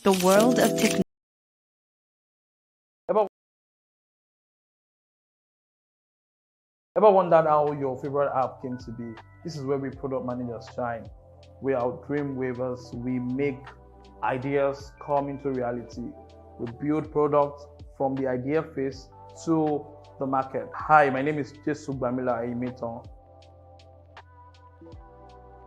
The world of technology. Ever, ever wondered how your favorite app came to be? This is where we product managers shine. We are dream weavers. We make ideas come into reality. We build products from the idea phase to the market. Hi, my name is Jesu Bamila Aimeton.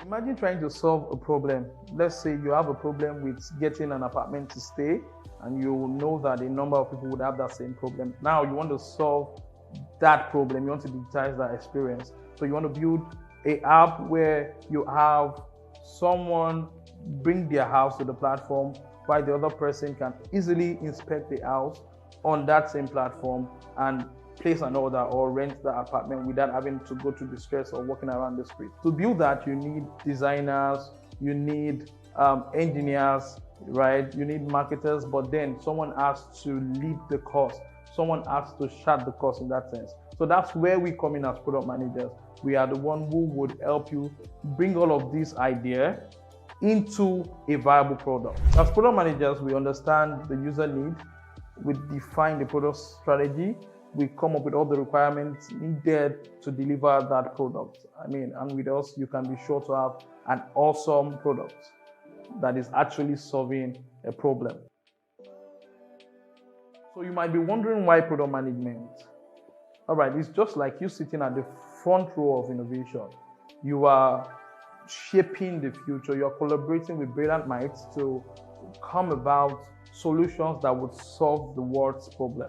Imagine trying to solve a problem. Let's say you have a problem with getting an apartment to stay, and you know that a number of people would have that same problem. Now you want to solve that problem. You want to digitize that experience. So you want to build an app where you have someone bring their house to the platform while the other person can easily inspect the house on that same platform and place an order or rent the apartment without having to go through the stress of walking around the street. To build that, you need designers, you need engineers, right? You need marketers, but then someone has to lead the course. Someone has to chart the course in that sense. So that's where we come in as product managers. We are the one who would help you bring all of these ideas into a viable product. As product managers, we understand the user need, we define the product strategy, we come up with all the requirements needed to deliver that product. And with us, you can be sure to have an awesome product that is actually solving a problem. So you might be wondering why product management? All right, it's just like you sitting at the front row of innovation. You are shaping the future. You're collaborating with brilliant minds to come about solutions that would solve the world's problem,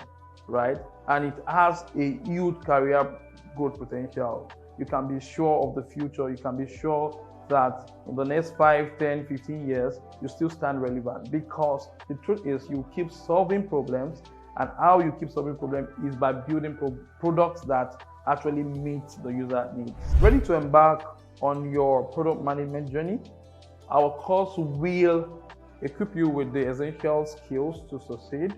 right? And it has a huge career growth potential. You can be sure of the future. You can be sure that in the next 5, 10, 15 years, you still stand relevant, because the truth is you keep solving problems, and how you keep solving problems is by building products that actually meet the user needs. Ready to embark on your product management journey? Our course will equip you with the essential skills to succeed.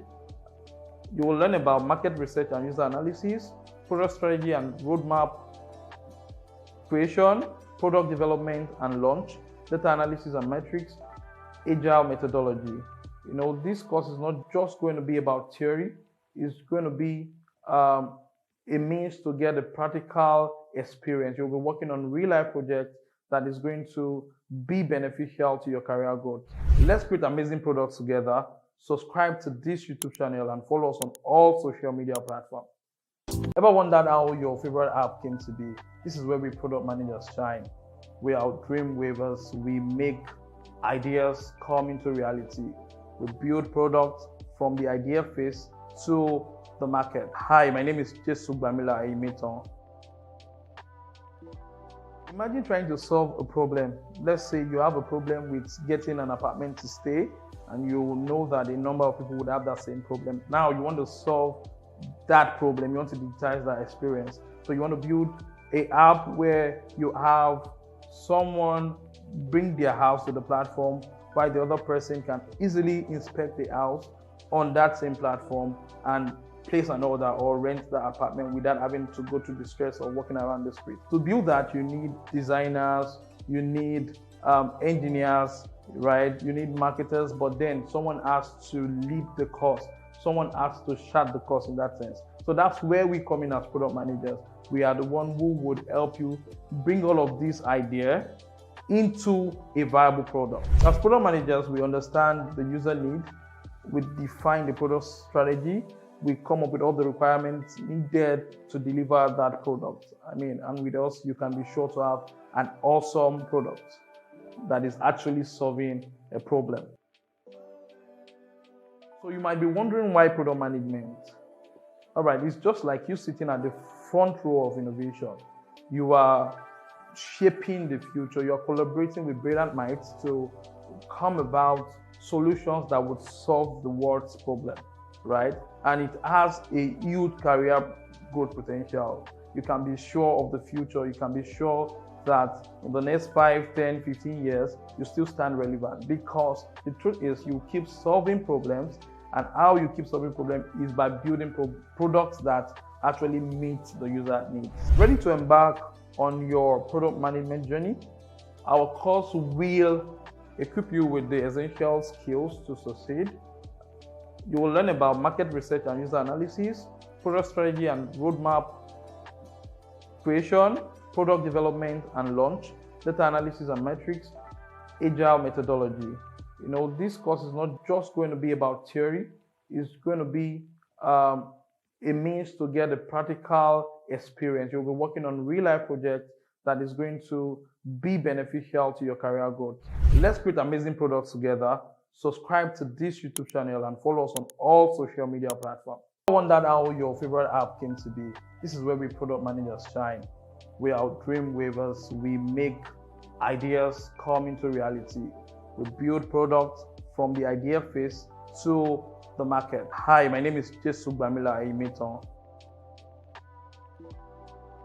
You will learn about market research and user analysis, product strategy and roadmap creation, product development and launch, data analysis and metrics, agile methodology. This course is not just going to be about theory, it's going to be a means to get a practical experience. You'll be working on real-life projects that is going to be beneficial to your career growth. Let's create amazing products together. Subscribe to this YouTube channel and follow us on all social media platforms. Ever wondered how your favorite app came to be? This is where we product managers shine. We are dream weavers. We make ideas come into reality. We build products from the idea phase to the market. Hi, my name is Jesu Bamila Aimeton. Imagine trying to solve a problem. Let's say you have a problem with getting an apartment to stay, and you know that a number of people would have that same problem. Now you want to solve that problem. You want to digitize that experience. So you want to build an app where you have someone bring their house to the platform while the other person can easily inspect the house on that same platform and place an order or rent the apartment without having to go through the stress of walking around the street. To build that, you need designers, you need engineers, right? You need marketers, but then someone has to lead the course. Someone has to chart the course in that sense. So that's where we come in as product managers. We are the one who would help you bring all of these ideas into a viable product. As product managers, we understand the user need, we define the product strategy, we come up with all the requirements needed to deliver that product. And with us, you can be sure to have an awesome product that is actually solving a problem. So you might be wondering why product management? All right, it's just like you sitting at the front row of innovation. You are shaping the future. You're collaborating with brilliant minds to come about solutions that would solve the world's problem, right? And it has a huge career growth potential. You can be sure of the future. You can be sure that in the next 5, 10, 15 years, you still stand relevant, because the truth is you keep solving problems, and how you keep solving problems is by building products that actually meet the user needs. Ready to embark on your product management journey? Our course will equip you with the essential skills to succeed. You will learn about market research and user analysis, product strategy and roadmap creation, product development and launch, data analysis and metrics, agile methodology. This course is not just going to be about theory, it's going to be a means to get a practical experience. You'll be working on real life projects that is going to be beneficial to your career growth. Let's create amazing products together. Subscribe to this YouTube channel and follow us on all social media platforms. I wondered how your favorite app came to be. This is where we product managers shine. We are dream weavers. We make ideas come into reality. We build products from the idea phase to the market. Hi, my name is Jesu Bamila Aimeton.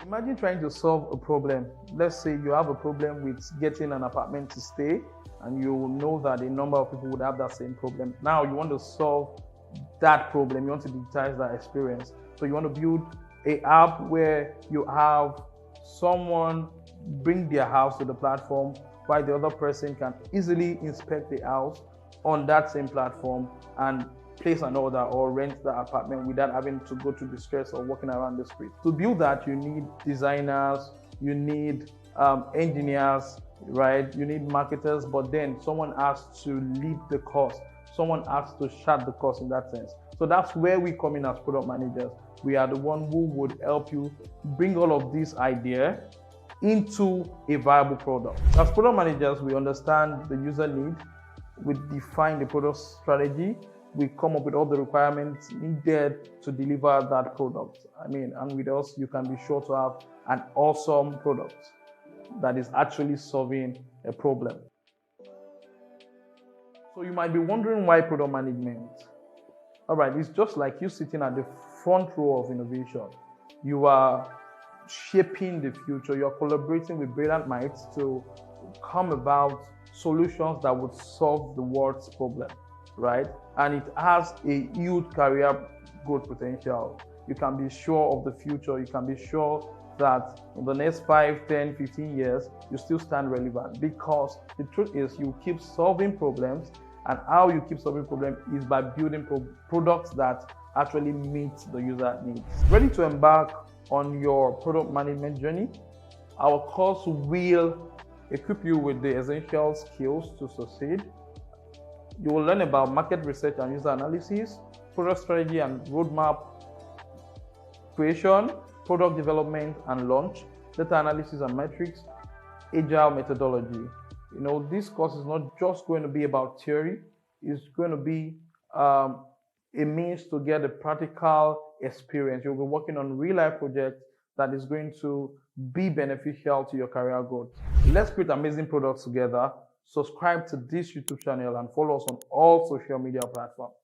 Imagine trying to solve a problem. Let's say you have a problem with getting an apartment to stay, and you know that a number of people would have that same problem. Now you want to solve that problem. You want to digitize that experience. So you want to build an app where you have someone bring their house to the platform, while the other person can easily inspect the house on that same platform and place an order or rent the apartment without having to go through the stress of walking around the street. To build that, you need designers, you need engineers, right? You need marketers, but then someone has to lead the course. Someone has to chart the course in that sense. So that's where we come in as product managers. We are the one who would help you bring all of these ideas into a viable product. As product managers, we understand the user need, we define the product strategy, we come up with all the requirements needed to deliver that product. And with us, you can be sure to have an awesome product that is actually solving a problem. So you might be wondering why product management? All right, it's just like you sitting at the front row of innovation. You are shaping the future. You're collaborating with brilliant minds to come about solutions that would solve the world's problem, right? And it has a huge career growth potential. You can be sure of the future. You can be sure that in the next 5, 10, 15 years, you still stand relevant, because the truth is you keep solving problems, and how you keep solving problems is by building products that actually meet the user needs. Ready to embark on your product management journey? Our course will equip you with the essential skills to succeed. You will learn about market research and user analysis, product strategy and roadmap creation, product development and launch, data analysis and metrics, agile methodology. This course is not just going to be about theory, it's going to be a means to get a practical experience. You'll be working on real life projects that is going to be beneficial to your career growth. Let's create amazing products together. Subscribe to this YouTube channel and follow us on all social media platforms.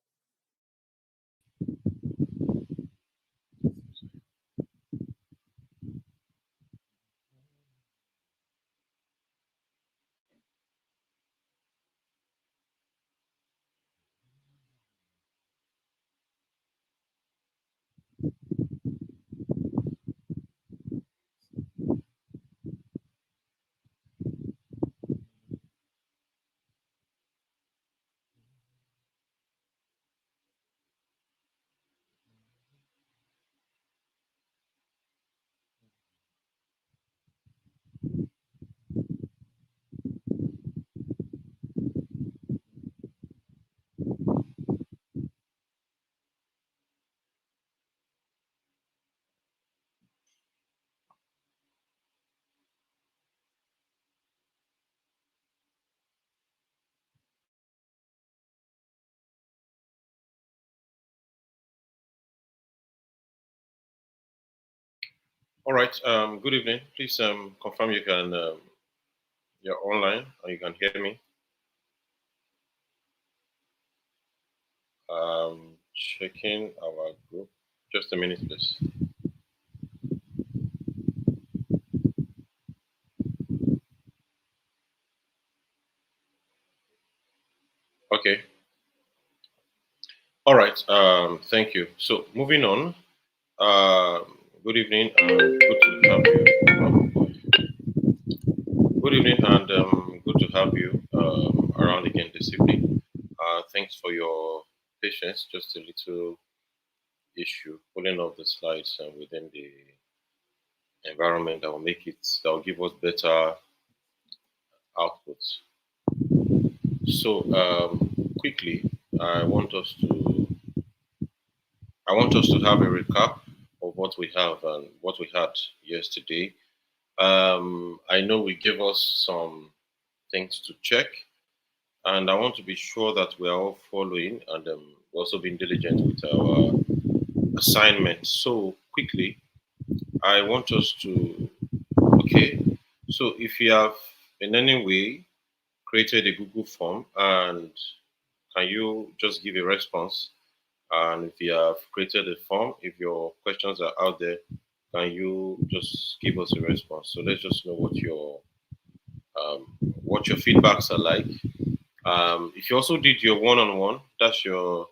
All right. Good evening. Please confirm you can you're online and you can hear me. Checking our group. Just a minute, please. Okay. All right. Thank you. So moving on. Good evening. Good to have you. Good evening and good to have you around around again this evening. Thanks for your patience. Just a little issue pulling off the slides within the environment that will make it that will give us better outputs. So quickly, I want us to I want us to have a recap of what we have and what we had yesterday. I know we gave us some things to check, and I want to be sure that we are all following and also being diligent with our assignment. So quickly, I want us to okay. So if you have in any way created a Google form, and can you just give a response? And if you have created a form, if your questions are out there, can you just give us a response? So let's just know what your feedbacks are like. If you also did your one-on-one, that's your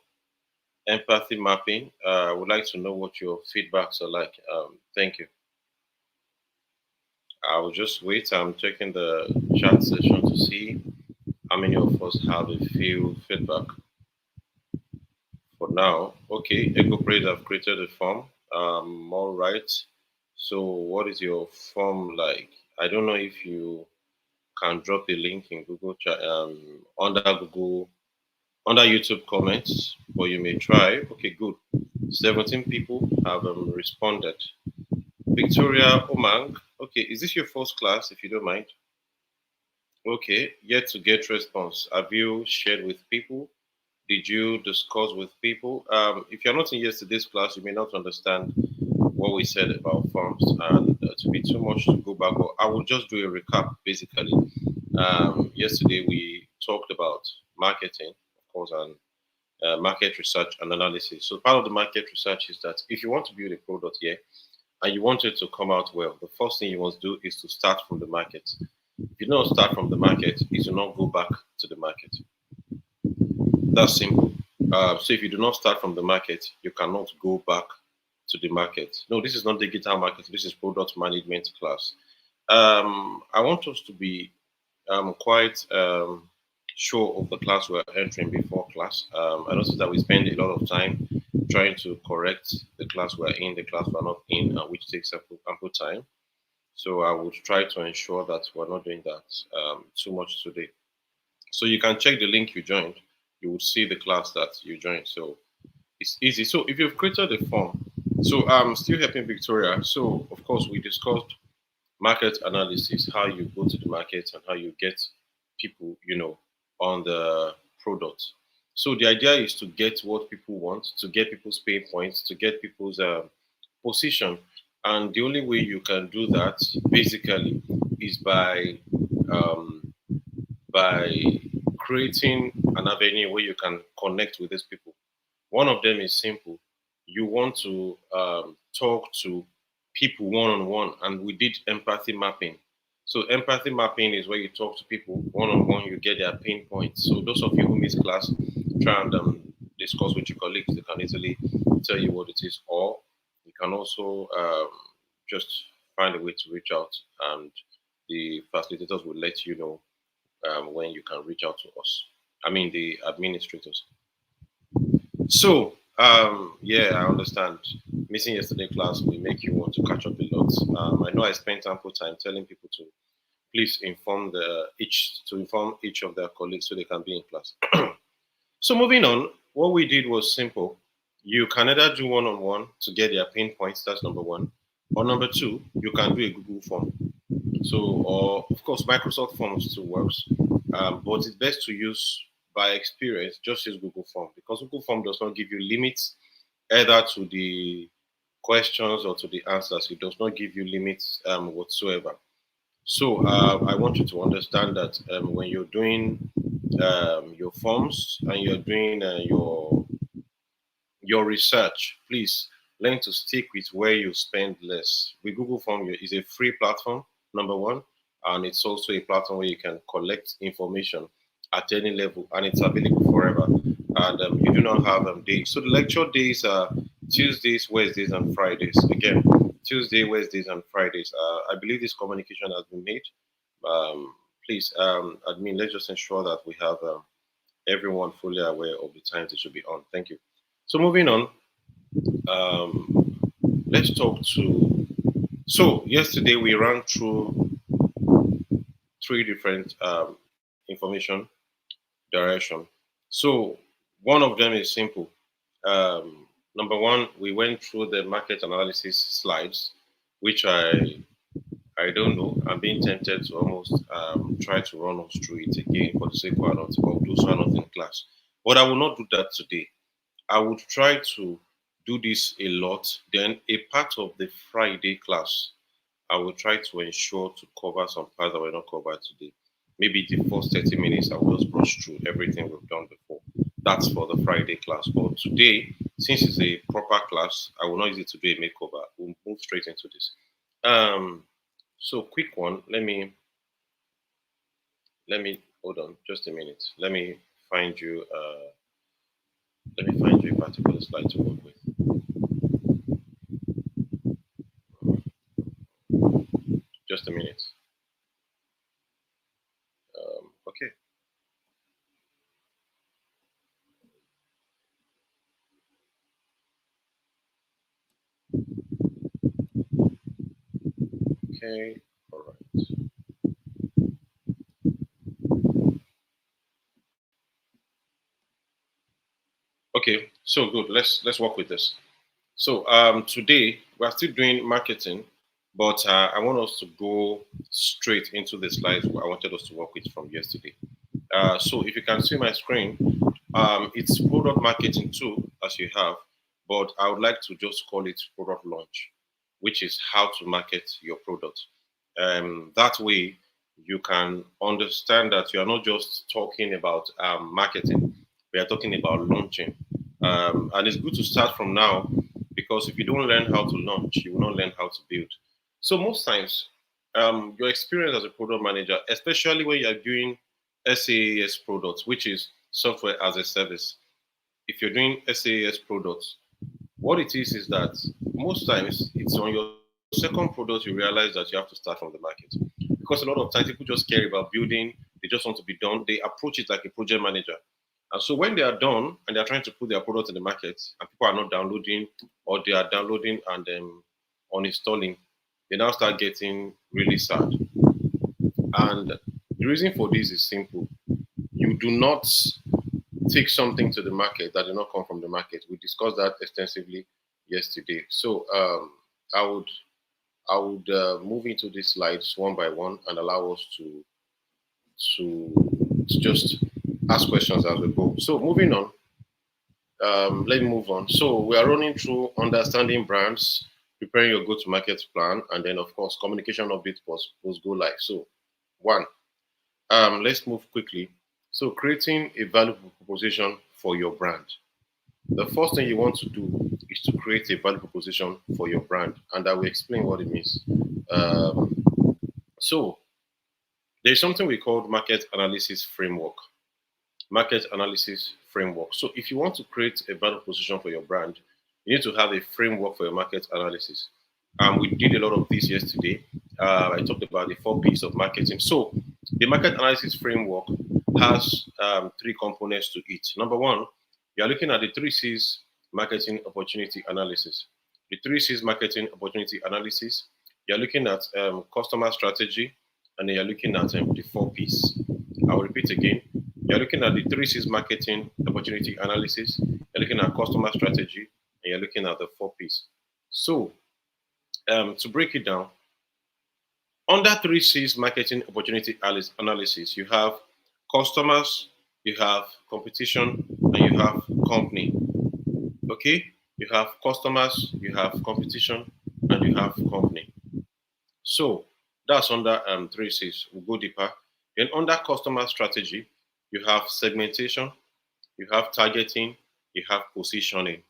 empathy mapping. I would like to know what your feedbacks are like. Thank you. I will just wait. I'm checking the chat session to see how many of us have a few feedback for now. Okay, Echo Praise have created a form. All right. So, what is your form like? I don't know if you can drop a link in Google chat under Google under YouTube comments, but you may try. Okay, good. 17 people have responded. Victoria Omang. Okay, is this your first class? If you don't mind. Okay, yet to get response. Have you shared with people? Did you discuss with people? If you're not in yesterday's class, you may not understand what we said about forms, and to be too much to go back. But I will just do a recap. Basically, yesterday we talked about marketing, of course, and market research and analysis. So part of the market research is that if you want to build a product here and you want it to come out well, the first thing you want to do is to start from the market. If you don't start from the market, is to not go back to the market. That's simple. So if you do not start from the market, you cannot go back to the market. No, this is not digital marketing. This is product management class. I want us to be quite sure of the class we're entering before class. I noticed that we spend a lot of time trying to correct the class we're in, the class we're not in, which takes ample time. So I would try to ensure that we're not doing that too much today. So you can check the link you joined. You will see the class that you joined. So it's easy. So if you've created a form, so I'm still helping Victoria. So of course we discussed market analysis, how you go to the market and how you get people, on the product. So the idea is to get what people want, to get people's pain points, to get people's position. And the only way you can do that basically is um, by creating an avenue where you can connect with these people. One of them is simple. You want to talk to people one on one, and we did empathy mapping. So empathy mapping is where you talk to people one on one. You get their pain points. So those of you who miss class, try and discuss with your colleagues. They can easily tell you what it is, or you can also just find a way to reach out, and the facilitators will let you know when you can reach out to us. I mean, the administrators. So, yeah, I understand. Missing yesterday class will make you want to catch up a lot. I know I spent ample time telling people to please inform each of their colleagues so they can be in class. So moving on, what we did was simple. You can either do one-on-one to get their pain points. That's number one. Or number two, you can do a Google form. So, or of course, Microsoft Forms still works, but it's best to use by experience. Just use Google Form because Google Form does not give you limits either to the questions or to the answers. It does not give you limits whatsoever. So I want you to understand that when you're doing your forms and you're doing your research, please learn to stick with where you spend less. With Google Form is a free platform, number one, and it's also a platform where you can collect information at any level, and it's available forever. And you do not have days. So the lecture days are Tuesdays, Wednesdays, and Fridays. Again, Tuesday, Wednesdays, and Fridays. I believe this communication has been made. Um, Please, admin, let's just ensure that we have everyone fully aware of the times it should be on. Thank you. So moving on, um, let's talk to. So yesterday we ran through three different information direction. So one of them is simple. Number one, we went through the market analysis slides, which I don't know. I'm being tempted to almost try to run us through it again for the sake of those who are not in class. But I will not do that today. I would try to do this a lot. Then a part of the Friday class, I will try to ensure to cover some parts that were not covered today. Maybe the first 30 minutes I will just brush through everything we've done before. That's for the Friday class. But today, since it's a proper class, I will not use it to do a makeover. We'll move straight into this. Um, so quick one. Let me hold on just a minute. Find you. Let me find you a particular slide to work with. Just a minute. Okay. Okay. All right. Okay. So good. Let's work with this. So today we are still doing marketing, but I want us to go straight into the slides I wanted us to work with from yesterday. So if you can see my screen, it's product marketing too, as you have, but I would like to just call it product launch, which is how to market your product. That way, you can understand that you are not just talking about marketing, we are talking about launching. And it's good to start from now because if you don't learn how to launch, you will not learn how to build. So, most times, your experience as a product manager, especially when you're doing SaaS products, which is software as a service, if you're doing SaaS products, what it is that most times it's on your second product you realize that you have to start from the market. Because a lot of times people just care about building, they just want to be done. They approach it like a project manager. And so when they are done and they're trying to put their product in the market and people are not downloading or they are downloading and uninstalling, they now start getting really sad. And the reason for this is simple. You do not take something to the market that did not come from the market. We discussed that extensively yesterday. So I would move into these slides one by one and allow us to just ask questions as we go. So moving on, let me move on. So we are running through understanding brands, preparing your go-to-market plan, and then of course communication update post go live. So one, let's move quickly. So creating a valuable proposition for your brand. The first thing you want to do is to create a value proposition for your brand, and I will explain what it means. Um, so there's something we call market analysis framework. Market analysis framework. So if you want to create a value proposition for your brand, you need to have a framework for your market analysis. We did a lot of this yesterday. I talked about the 4 P's of marketing. So the market analysis framework has three components to it. Number one, you are looking at the 3 C's marketing opportunity analysis. The 3 C's marketing opportunity analysis, you're looking at customer strategy, and then you're looking at the 4 P's. I'll repeat again. You're looking at the 3 C's marketing opportunity analysis, you're looking at customer strategy, and you're looking at the 4 P's. So to break it down, under 3 C's marketing opportunity analysis, you have customers, you have competition, and you have company. Okay? You have customers, you have competition, and you have company. So that's under 3 C's. We'll go deeper. Then under customer strategy, you have segmentation, you have targeting, you have positioning.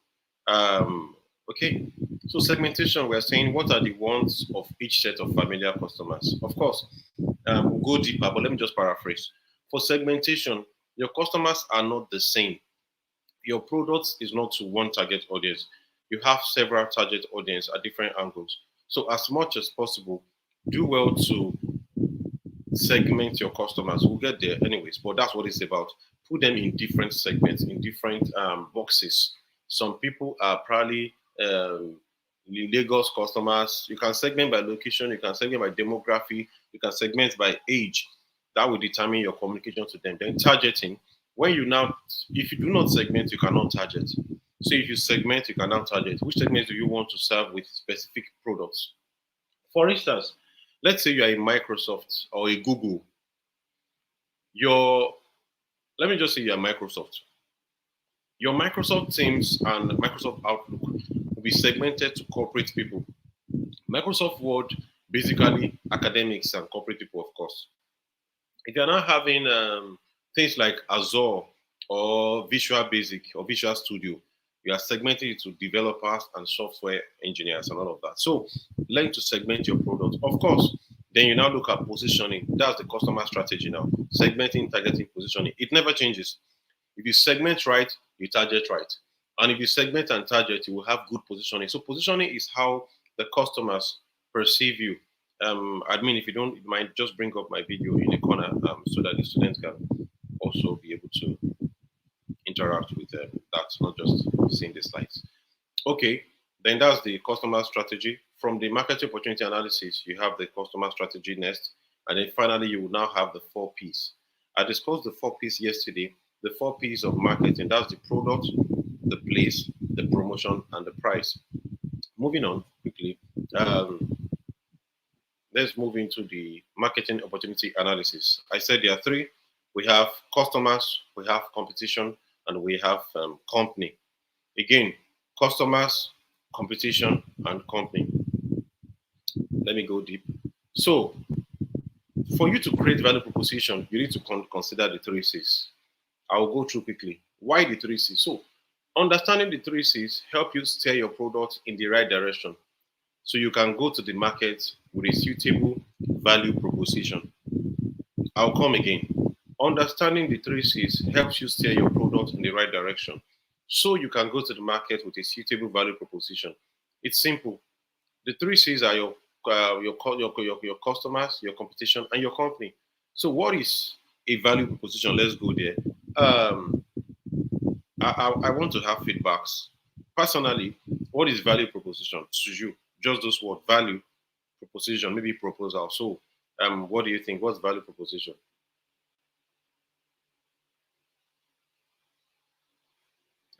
Um, okay, so segmentation, we're saying what are the wants of each set of familiar customers. Of course, we'll go deeper, but let me just paraphrase. For segmentation, your customers are not the same. Your product is not to one target audience. You have several target audience at different angles. So as much as possible, do well to segment your customers. We'll get there anyways, but that's what it's about. Put them in different segments, in different boxes. Some people are probably Lagos customers. You can segment by location, you can segment by demography, you can segment by age. That will determine your communication to them. Then targeting. When you now, if you do not segment, you cannot target. So if you segment, you can now target. Which segments do you want to serve with specific products? For instance, let's say you are a Microsoft or a Google. Your Let me just say you are Microsoft. Your Microsoft Teams and Microsoft Outlook will be segmented to corporate people. Microsoft Word, basically academics and corporate people, of course. If you're not having things like Azure or Visual Basic or Visual Studio, you are segmenting it to developers and software engineers and all of that. So learn to segment your product. Of course, then you now look at positioning. That's the customer strategy now. Segmenting, targeting, positioning. It never changes. If you segment right, you target right. And if you segment and target, you will have good positioning. So positioning is how the customers perceive you. Admin, if you don't mind, just bring up my video in the corner so that the students can also be able to interact with that, not just seeing the slides. Okay, then that's the customer strategy. From the market opportunity analysis, you have the customer strategy next. And then finally, you will now have the 4 Ps. I discussed the 4 Ps yesterday. The 4 Ps of marketing, that's the product, the place, the promotion, and the price. Moving on quickly, um, let's move into the marketing opportunity analysis. I said there are three. We have customers, we have competition, and we have company. Again, customers, competition, and company. Let me go deep. So, for you to create value proposition, you need to consider the 3 Cs. I'll go through quickly. Why the 3 Cs? So, understanding the 3 Cs help you steer your product in the right direction. So you can go to the market with a suitable value proposition. I'll come again. Understanding the 3 Cs helps you steer your product in the right direction. So you can go to the market with a suitable value proposition. It's simple. The 3 Cs are your customers, your competition, and your company. So what is a value proposition? Let's go there. Um, I want to have feedbacks. Personally, what is value proposition to you? Just those words, value proposition, maybe proposal. So, what do you think? What's value proposition?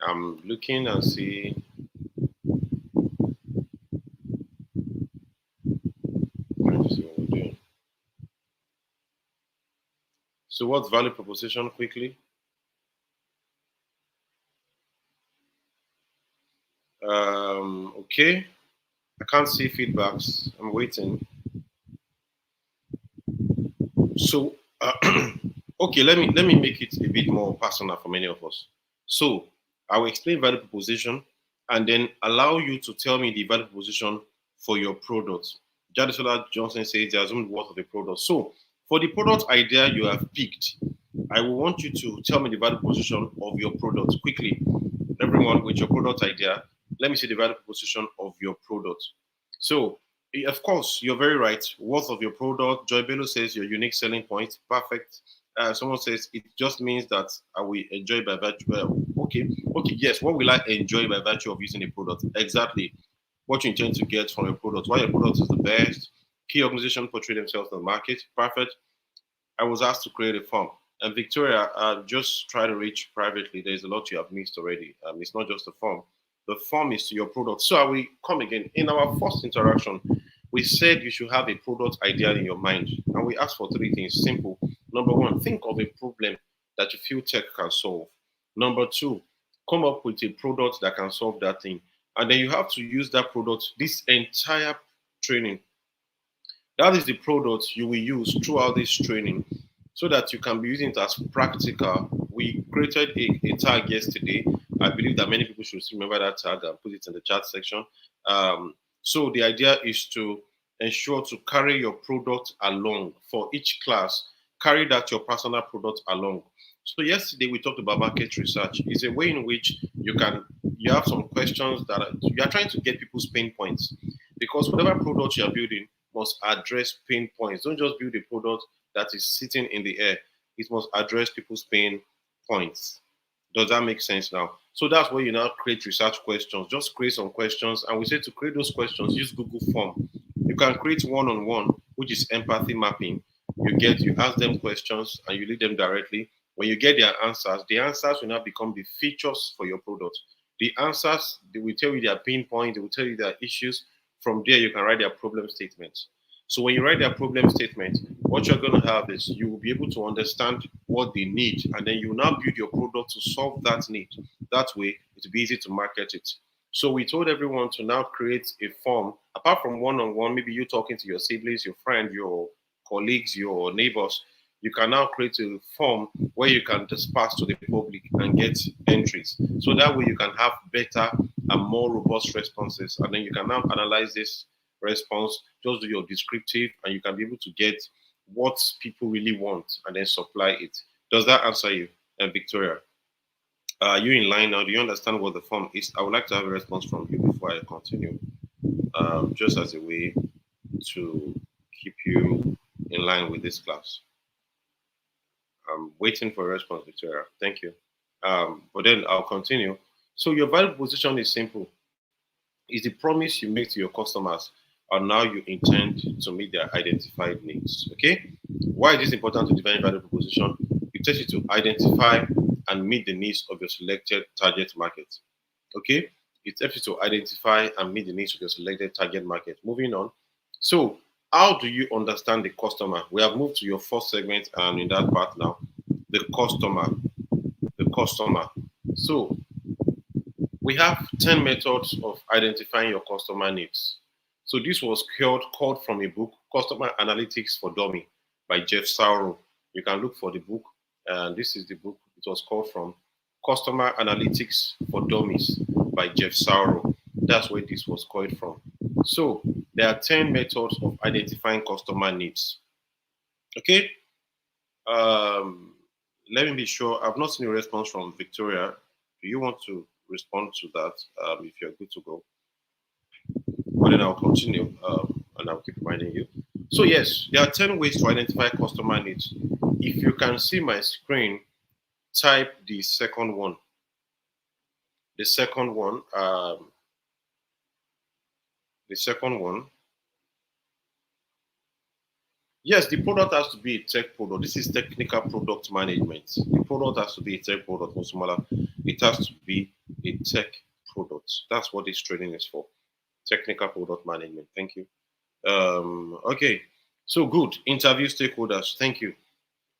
I'm looking and see. Trying to see what we're doing. So, what's value proposition? Quickly. Okay. I can't see feedbacks. I'm waiting. So, okay, let me make it a bit more personal for many of us. So, I will explain value proposition and then allow you to tell me the value proposition for your product. Jadesola Johnson says the assumed worth of a product. So, for the product idea you have picked, I will want you to tell me the value proposition of your product quickly. Everyone with your product idea, let me see the value proposition of your product. So, of course, you're very right. Worth of your product. Joy Bello says your unique selling point. Perfect. Someone says it just means that I will enjoy by virtue. Well, okay, yes. What will I enjoy by virtue of using a product? Exactly. What you intend to get from your product. Why your product is the best. Key organization portray themselves in the market. Perfect. I was asked to create a form. And Victoria, just try to reach privately. There's a lot you have missed already. It's not just a form. The form is to your product. So I will come again. In our first interaction, we said you should have a product idea in your mind. And we asked for 3 things. Simple. Number one, think of a problem that you feel tech can solve. Number two, come up with a product that can solve that thing. And then you have to use that product this entire training. That is the product you will use throughout this training so that you can be using it as practical. We created a tag yesterday. I believe that many people should remember that tag and put it in the chat section. So the idea is to ensure to carry your product along for each class. Carry that your personal product along. So yesterday we talked about market research. It's a way in which you have some questions that you are trying to get people's pain points because whatever product you are building must address pain points. Don't just build a product that is sitting in the air. It must address people's pain points. Does that make sense now? So that's where you now create research questions. Just create some questions, and we say to create those questions, use Google Form. You can create one-on-one, which is empathy mapping. You ask them questions and you lead them directly. When you get their answers, the answers will now become the features for your product. The answers, they will tell you their pain points, they will tell you their issues. From there, you can write their problem statements. So when you write their problem statement, what you're going to have is you will be able to understand what they need, and then you now build your product to solve that need. That way, it'll be easy to market it. So we told everyone to now create a form, apart from one-on-one, maybe you talking to your siblings, your friend, your colleagues, your neighbors. You can now create a form where you can disperse to the public and get entries. So that way you can have better and more robust responses. And then you can now analyze this response, just do your descriptive, and you can be able to get what people really want and then supply it. Does that answer you, Victoria? Are you in line now? Do you understand what the form is? I would like to have a response from you before I continue, just as a way to keep you in line with this class. I'm waiting for a response, Victoria. Thank you. But then I'll continue. So your value proposition is simple. It's the promise you make to your customers and now you intend to meet their identified needs. Okay? Why is this important to define value proposition? It takes you to identify and meet the needs of your selected target market. Okay? It helps you to identify and meet the needs of your selected target market. Moving on. So, how do you understand the customer? We have moved to your first segment and in that part now. The customer. The customer. So, we have 10 methods of identifying your customer needs. So this was called from a book, Customer Analytics for Dummy by Jeff Sauro. You can look for the book, and this is the book it was called from, Customer Analytics for Dummies by Jeff Sauro. That's where this was called from. So there are 10 methods of identifying customer needs. Okay. Let me be sure. I've not seen a response from Victoria. Do you want to respond to that if you're good to go? But then I'll continue and I'll keep reminding you. So, yes, there are 10 ways to identify customer needs. If you can see my screen, type the second one. The second one, the second one. Yes, the product has to be a tech product. This is technical product management. The product has to be a tech product, Musumala. It has to be a tech product. That's what this training is for. Technical product management. Thank you. Okay. So good. Interview stakeholders. Thank you.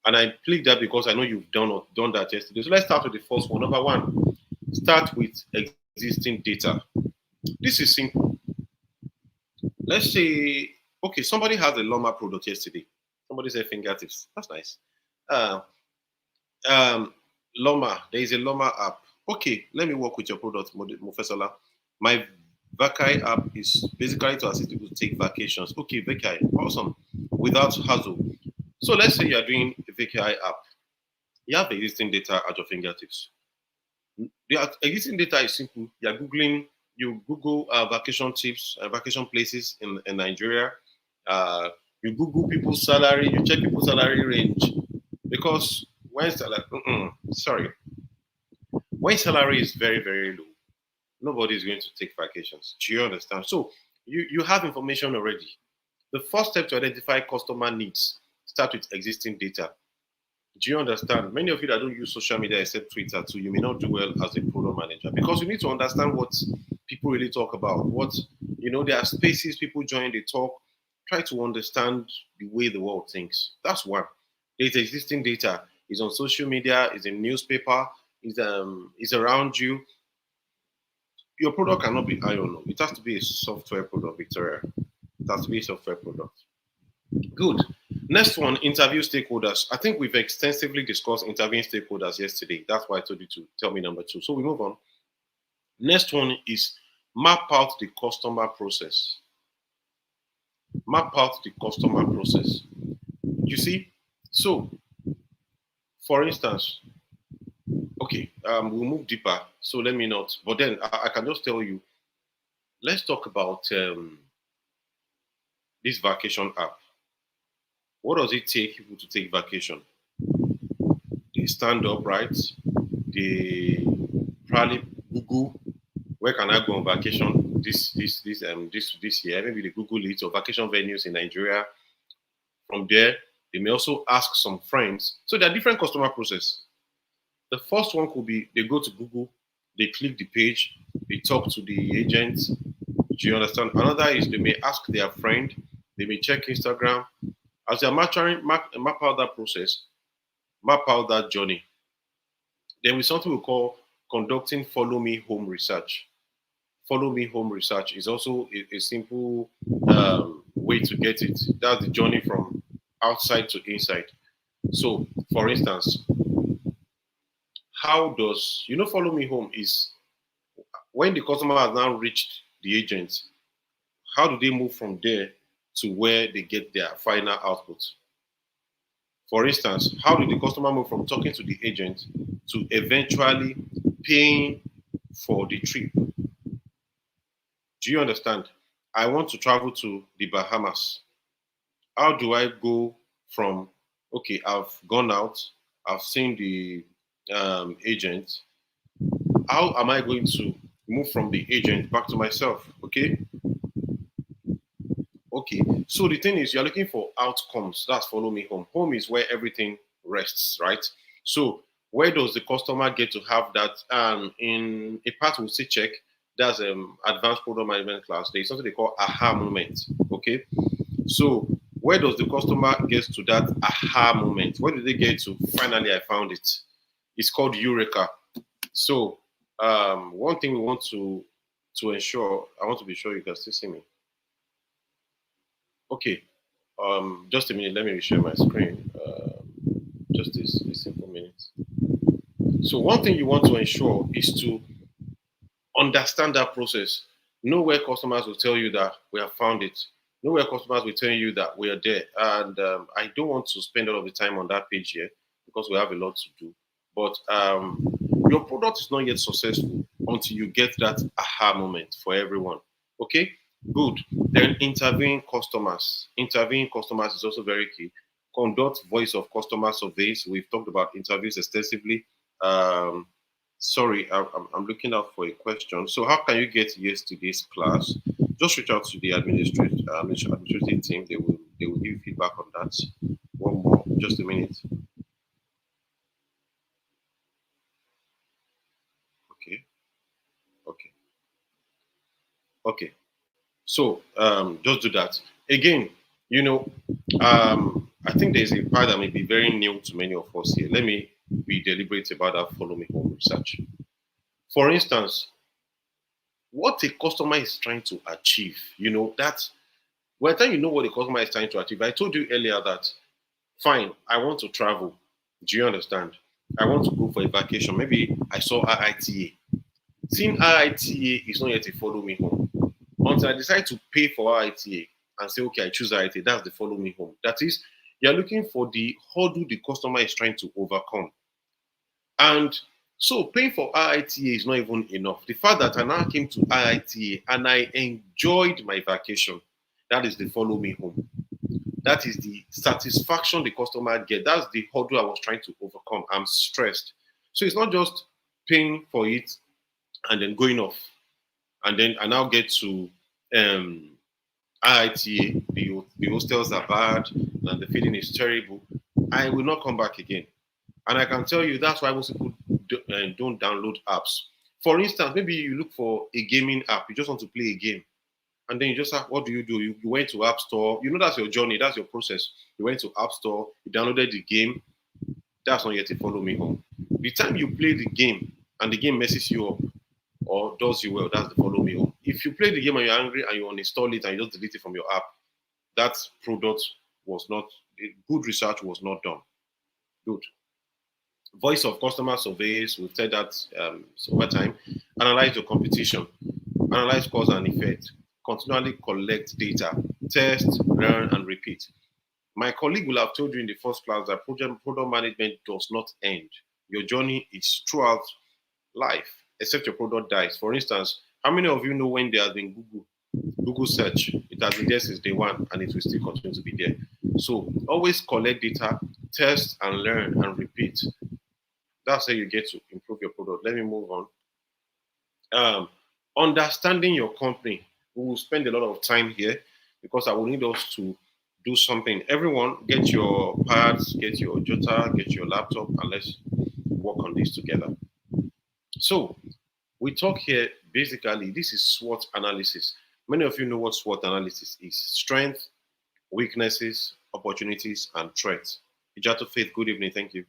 And I clicked that because I know you've done that yesterday. So let's start with the first one. Number one, start with existing data. This is simple. Let's say, okay, somebody has a Loma product yesterday. Somebody said fingertips. That's nice. Uh, Loma, there is a Loma app. Okay, let me work with your product, Mofesola. My Vakai app is basically to assist people to take vacations. Okay, Vakai, awesome. Without hassle. So let's say you're doing a Vakai app. You have existing data at your fingertips. The existing data is simple. You're Googling, you Google vacation tips, vacation places in Nigeria. Uh, you Google people's salary, you check people's salary range. Because when salary, when salary is very, very low, nobody is going to take vacations. Do you understand? So you have information already. The first step to identify customer needs start with existing data. Do you understand? Many of you that don't use social media except Twitter too, you may not do well as a product manager because you need to understand what people really talk about. There are spaces people join, they talk. Try to understand the way the world thinks. That's one. There's existing data. It's on social media. It's in newspaper. It's around you. Your product cannot be, I don't know. It has to be a software product, Victoria. It has to be a software product. Good. Next one, interview stakeholders. I think we've extensively discussed interviewing stakeholders yesterday. That's why I told you to tell me number two. So we move on. Next one is map out the customer process. Map out the customer process. You see? So, for instance, okay, we'll move deeper. So let me not. But then I can just tell you, let's talk about this vacation app. What does it take people to take vacation? They stand up, right? They probably Google where can I go on vacation this year. Maybe they Google it or vacation venues in Nigeria. From there, they may also ask some friends. So there are different customer process. The first one could be they go to Google, they click the page, they talk to the agent. Do you understand? Another is they may ask their friend, they may check Instagram. As they're map out that process, map out that journey. Then with something we call conducting follow me home research. Follow me home research is also a simple way to get it. That's the journey from outside to inside. So, for instance, how does follow me home is when the customer has now reached the agent, how do they move from there to where they get their final output? For instance, how do the customer move from talking to the agent to eventually paying for the trip? Do you understand? I want to travel to the Bahamas. How do I go from, okay, I've gone out, I've seen the agent. How am I going to move from the agent back to myself? Okay. Okay. So the thing is, you're looking for outcomes. That's follow me home. Home is where everything rests, right? So where does the customer get to have that? In a part we'll say check. That's advanced product management class. There's something they call aha moment. Okay. So where does the customer get to that aha moment? Where do they get to? Finally, I found it. It's called Eureka. So one thing we want to ensure, I want to be sure you can still see me. Okay. Just a minute. Let me reshare my screen. Just a simple minute. So one thing you want to ensure is to understand that process. Know where customers will tell you that we have found it. Know where customers will tell you that we are there. And I don't want to spend all of the time on that page here because we have a lot to do. But your product is not yet successful until you get that aha moment for everyone. Okay, good. Then interviewing customers. Interviewing customers is also very key. Conduct voice of customer surveys. We've talked about interviews extensively. Um, Sorry, I'm looking out for a question. So, how can you get yesterday's class? Just reach out to the administrative team. They will give you feedback on that. One more, just a minute. Okay, okay, okay. So, just do that again. You know, I think there's a part that may be very new to many of us here. Let me be deliberate about that. Follow me home research. For instance, what a customer is trying to achieve. That by the time you know what the customer is trying to achieve, I told you earlier that fine, I want to travel. Do you understand? I want to go for a vacation. Maybe I saw RITA. Seeing RITA is not yet a follow me home. Until I decide to pay for RITA and say, okay, I choose RITA, that's the follow me home. That is, you're looking for the hurdle the customer is trying to overcome. And so paying for RITA is not even enough. The fact that I now came to RITA and I enjoyed my vacation, that is the follow me home. That is the satisfaction the customer get. That's the hurdle I was trying to overcome. I'm stressed. So it's not just paying for it and then going off. And then I now get to RITA, the hostels are bad and the feeding is terrible. I will not come back again. And I can tell you that's why most people don't download apps. For instance, maybe you look for a gaming app, you just want to play a game. And then you just ask, what do? You went to App Store. That's your journey, that's your process. You went to App Store, you downloaded the game. That's not yet a follow me home. The time you play the game and the game messes you up or does you well, that's the follow me home. If you play the game and you're angry and you uninstall it and you just delete it from your app, that product was not, good research was not done. Good. Voice of customer surveys, we've said that over time. Analyze your competition, analyze cause and effect, continually collect data, test, learn, and repeat. My colleague will have told you in the first class that product management does not end. Your journey is throughout life, except your product dies. For instance, how many of you know when there has been Google? Google search, it has been there since day one and it will still continue to be there. So always collect data, test and learn and repeat. That's how you get to improve your product. Let me move on. Um, Understanding your company. We will spend a lot of time here because I will need us to do something. Everyone, get your pads, get your jota, get your laptop, and let's work on this together. So, we talk here basically, this is SWOT analysis. Many of you know what SWOT analysis is: strength, weaknesses, opportunities, and threats. Ijato Faith, good evening. Thank you.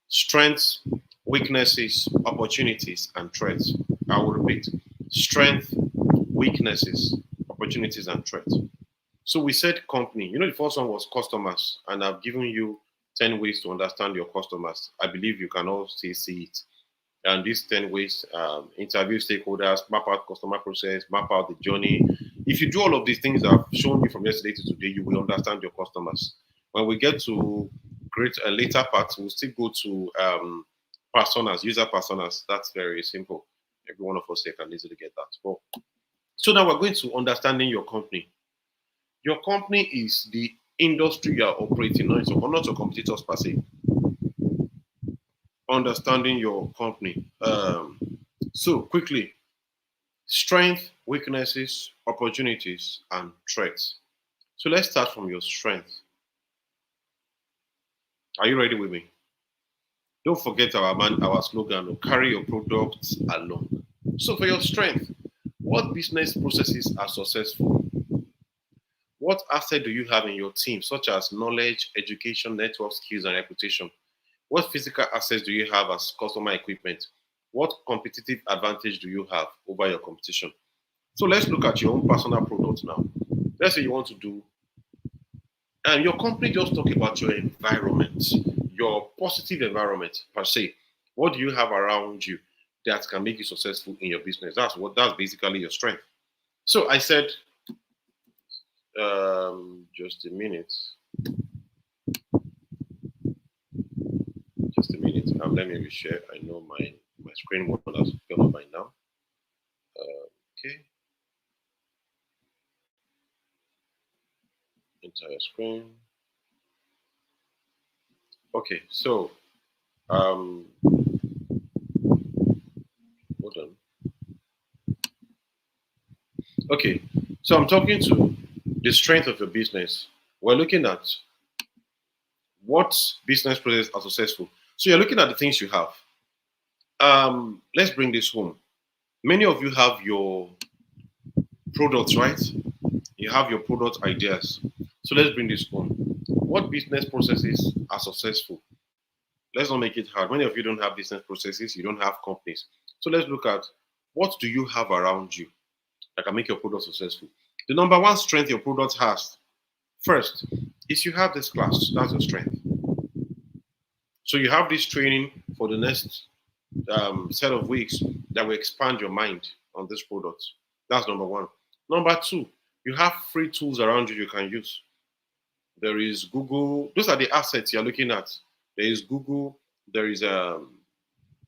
Strengths, weaknesses, opportunities, and threats. I will repeat: strength, weaknesses, opportunities, and threats. So we said company. You know, the first one was customers, and I've given you 10 ways to understand your customers. I believe you can all still see it. And these 10 ways: interview stakeholders, map out customer process, map out the journey. If you do all of these things I've shown you from yesterday to today, you will understand your customers. When we get to great later parts, we'll still go to personas, user personas. That's very simple. Every one of us here can easily get that. But, so now we're going to understanding your company. Your company is the industry you are operating, not your competitors per se. Understanding your company. So quickly, strength, weaknesses, opportunities, and threats. So let's start from your strength. Are you ready with me? Don't forget our slogan: carry your products along. So for your strength, what business processes are successful? What asset do you have in your team, such as knowledge, education, network skills, and reputation? What physical assets do you have as customer equipment? What competitive advantage do you have over your competition? So let's look at your own personal product now. Let's say you want to do, and your company just talk about your environment, your positive environment per se. What do you have around you that can make you successful in your business? That's basically your strength. So I said, just a minute, just a minute. Let me reshare. I know my screen won't have gone up by now. Okay, entire screen. Okay, so hold on. Okay, so I'm talking to the strength of your business. We're looking at what business processes are successful. So you're looking at the things you have. Let's bring this home. Many of you have your products, right? You have your product ideas. So let's bring this home. What business processes are successful? Let's not make it hard. Many of you don't have business processes, you don't have companies. So let's look at what do you have around you that can make your product successful. The number one strength your product has, first, is you have this class. That's your strength. So you have this training for the next set of weeks that will expand your mind on this product. That's number one. Number two, you have free tools around you can use. There is Google. Those are the assets you're looking at. There is Google. There is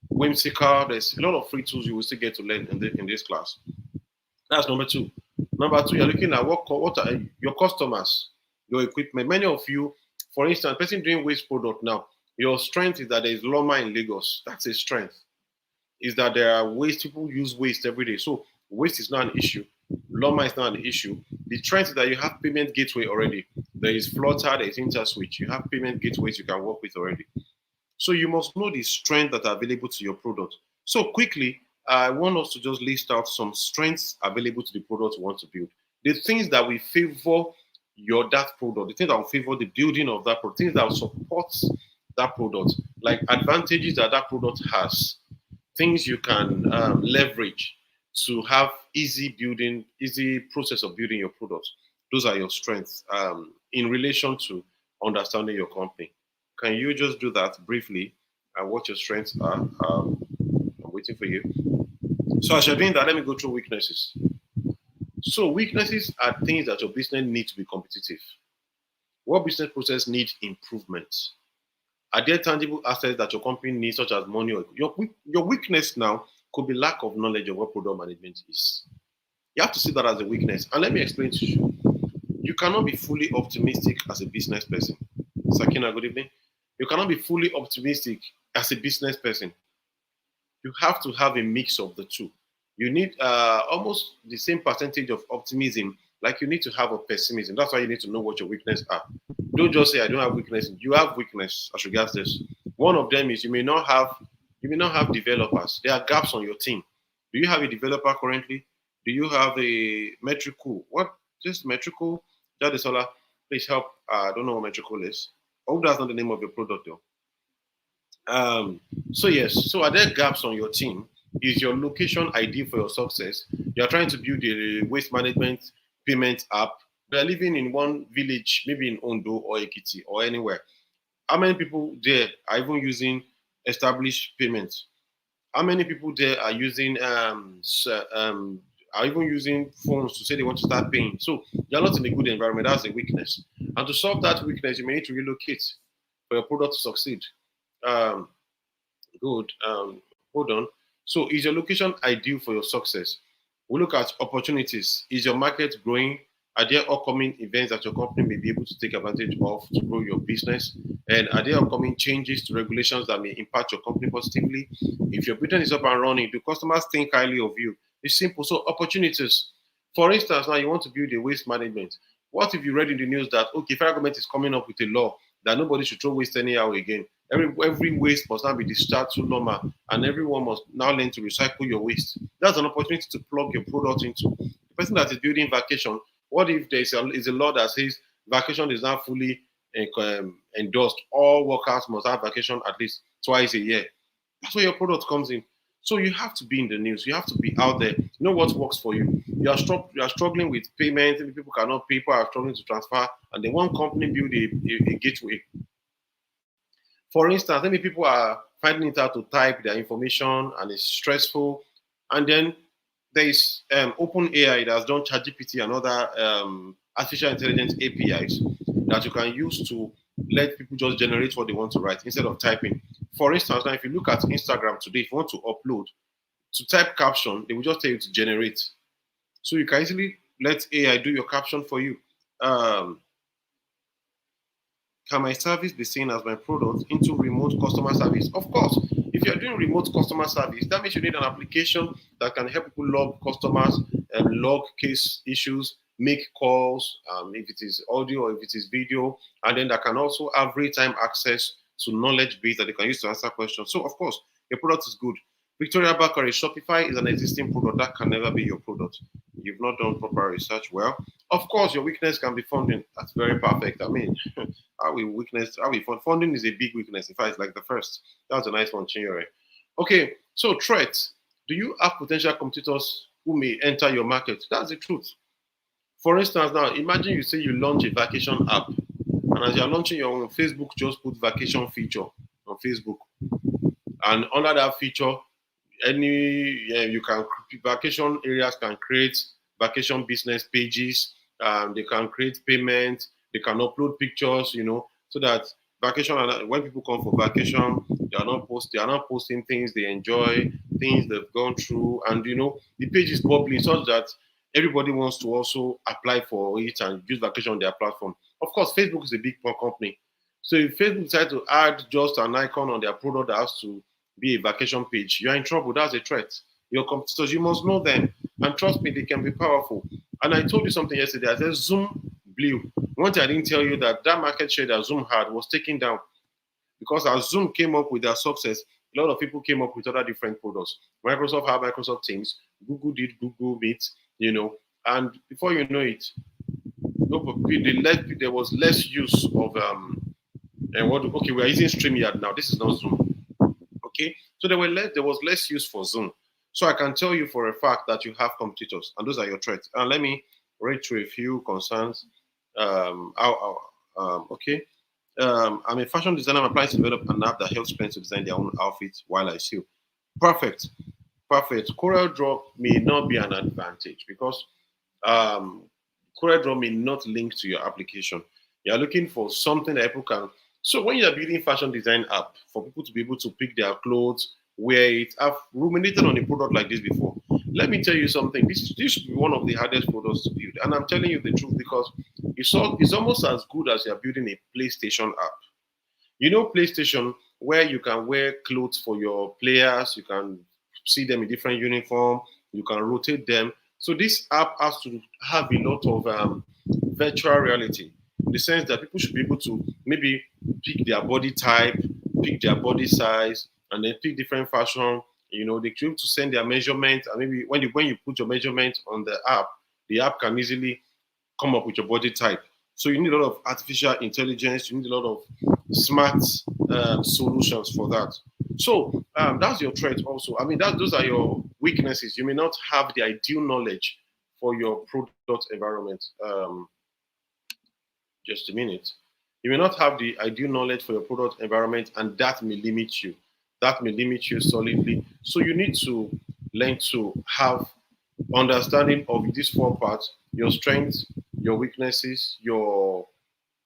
Whimsical. There's a lot of free tools you will still get to learn in this class. That's number two. Number two, you're looking at what are your customers, your equipment. Many of you, for instance, person doing waste product now, your strength is that there is Loma in Lagos. That's a strength. Is that there are waste, people use waste every day. So waste is not an issue. Loma is not an issue. The strength is that you have payment gateway already. There is Flutter, there is InterSwitch. You have payment gateways you can work with already. So you must know the strengths that are available to your product. So quickly, I want us to just list out some strengths available to the product you want to build. The things that will favor that product, the things that will favor the building of that product, things that will support that product, like advantages that that product has, things you can leverage to have easy process of building your product. Those are your strengths in relation to understanding your company. Can you just do that briefly and what your strengths are? I'm waiting for you. So as you're doing that, let me go through weaknesses. So weaknesses are things that your business needs to be competitive. What business process needs improvement? Are there tangible assets that your company needs, such as money? Or your weakness now could be lack of knowledge of what product management is. You have to see that as a weakness. And let me explain to you. You cannot be fully optimistic as a business person. Sakina, good evening. You cannot be fully optimistic as a business person. You have to have a mix of the two. You need almost the same percentage of optimism, like you need to have a pessimism. That's why you need to know what your weaknesses are. Don't just say I don't have weakness. You have weakness as regards this. One of them is you may not have developers. There are gaps on your team. Do you have a developer currently? Do you have a metrical? What just metrical? That is all. Please help. I don't know what metrical is. I hope that's not the name of your product though. Um, so yes, so are there gaps on your team? Is your location ideal for your success? You are trying to build a waste management payment app. We are living in one village, maybe in Ondo or Ekiti or anywhere. How many people there are even using established payments? How many people there are using are even using phones to say they want to start paying? So you're not in a good environment. That's a weakness. And to solve that weakness, you may need to relocate for your product to succeed. Um, Good. Hold on. So, is your location ideal for your success? We look at opportunities. Is your market growing? Are there upcoming events that your company may be able to take advantage of to grow your business? And are there upcoming changes to regulations that may impact your company positively? If your business is up and running, do customers think highly of you? It's simple. So, opportunities. For instance, now you want to build a waste management. What if you read in the news that okay, federal government is coming up with a law that nobody should throw waste anyhow again? Every waste must now be discharged to normal, and everyone must now learn to recycle your waste. That's an opportunity to plug your product into. The person that is building vacation, what if there is a law that says vacation is now fully endorsed? All workers must have vacation at least twice a year. That's where your product comes in. So you have to be in the news. You have to be out there. You know what works for you. You are struggling with payment. People cannot pay. People are struggling to transfer, and then one company build a gateway. For instance, many people are finding it hard to type their information and it's stressful. And then there is open AI that has done ChatGPT and other artificial intelligence APIs that you can use to let people just generate what they want to write instead of typing. For instance, now if you look at Instagram today, if you want to upload, to type caption, they will just tell you to generate. So you can easily let AI do your caption for you. Um, can my service be seen as my product into remote customer service? Of course, if you're doing remote customer service, that means you need an application that can help people log customers and log case issues, make calls, if it is audio or if it is video, and then that can also have real-time access to knowledge base that they can use to answer questions. So, of course, your product is good. Victoria Bakari, Shopify is an existing product that can never be your product. You've not done proper research. Well, of course, your weakness can be funding. That's very perfect. I mean, funding is a big weakness. In fact, it's like the first. That was a nice one, Chinyere. Okay, so threats. Do you have potential competitors who may enter your market? That's the truth. For instance, now imagine you say you launch a vacation app, and as you're launching your own, Facebook just put vacation feature on Facebook, and under that feature, you can vacation areas can create vacation business pages. They can create payments. They can upload pictures. So that vacation when people come for vacation, they are not posting things they enjoy, things they've gone through, and the page is public such that everybody wants to also apply for it and use vacation on their platform. Of course, Facebook is a big company, so if Facebook decide to add just an icon on their product that has to be a vacation page, you're in trouble. That's a threat. Your competitors, you must know them. And trust me, they can be powerful. And I told you something yesterday. I said Zoom blew. One thing I didn't tell you that market share that Zoom had was taken down. Because as Zoom came up with their success, a lot of people came up with other different products. Microsoft had Microsoft Teams. Google did Google Meet, and before you know it, there was less use of okay, we are using StreamYard now. This is not Zoom. Okay, so there was less use for Zoom. So I can tell you for a fact that you have competitors, and those are your threats. And let me read through a few concerns. Okay. I'm a fashion designer. I'm applying to develop an app that helps clients to design their own outfits while I sew. Perfect. Perfect. Corel Draw may not be an advantage because um, Corel Draw may not link to your application. You're looking for something that people can. So when you're building fashion design app for people to be able to pick their clothes, wear it, I've ruminated on a product like this before. Let me tell you something. This should be one of the hardest products to build, and I'm telling you the truth because it's almost as good as you're building a PlayStation app. You know, PlayStation, where you can wear clothes for your players, you can see them in different uniform, you can rotate them. So this app has to have a lot of virtual reality, in the sense that people should be able to maybe pick their body type, pick their body size, and then pick different fashion. You know, they should be able to send their measurement, and maybe when you put your measurement on the app can easily come up with your body type. So you need a lot of artificial intelligence. You need a lot of smart solutions for that. So that's your threat also. I mean, those are your weaknesses. You may not have the ideal knowledge for your product environment. Just a minute. You may not have the ideal knowledge for your product environment, and that may limit you. That may limit you solidly. So you need to learn to have understanding of these four parts: your strengths, your weaknesses, your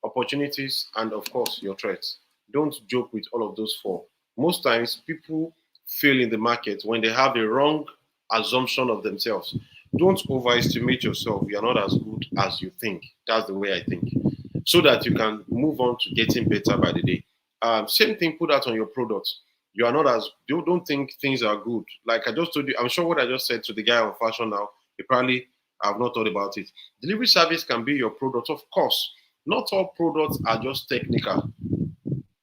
opportunities, and of course, your threats. Don't joke with all of those four. Most times, people fail in the market when they have a wrong assumption of themselves. Don't overestimate yourself. You're not as good as you think. That's the way I think. So that you can move on to getting better by the day. Same thing, put that on your products. You are not as, don't think things are good. Like I just told you, I'm sure what I just said to the guy on fashion now, he probably have not thought about it. Delivery service can be your product, of course. Not all products are just technical.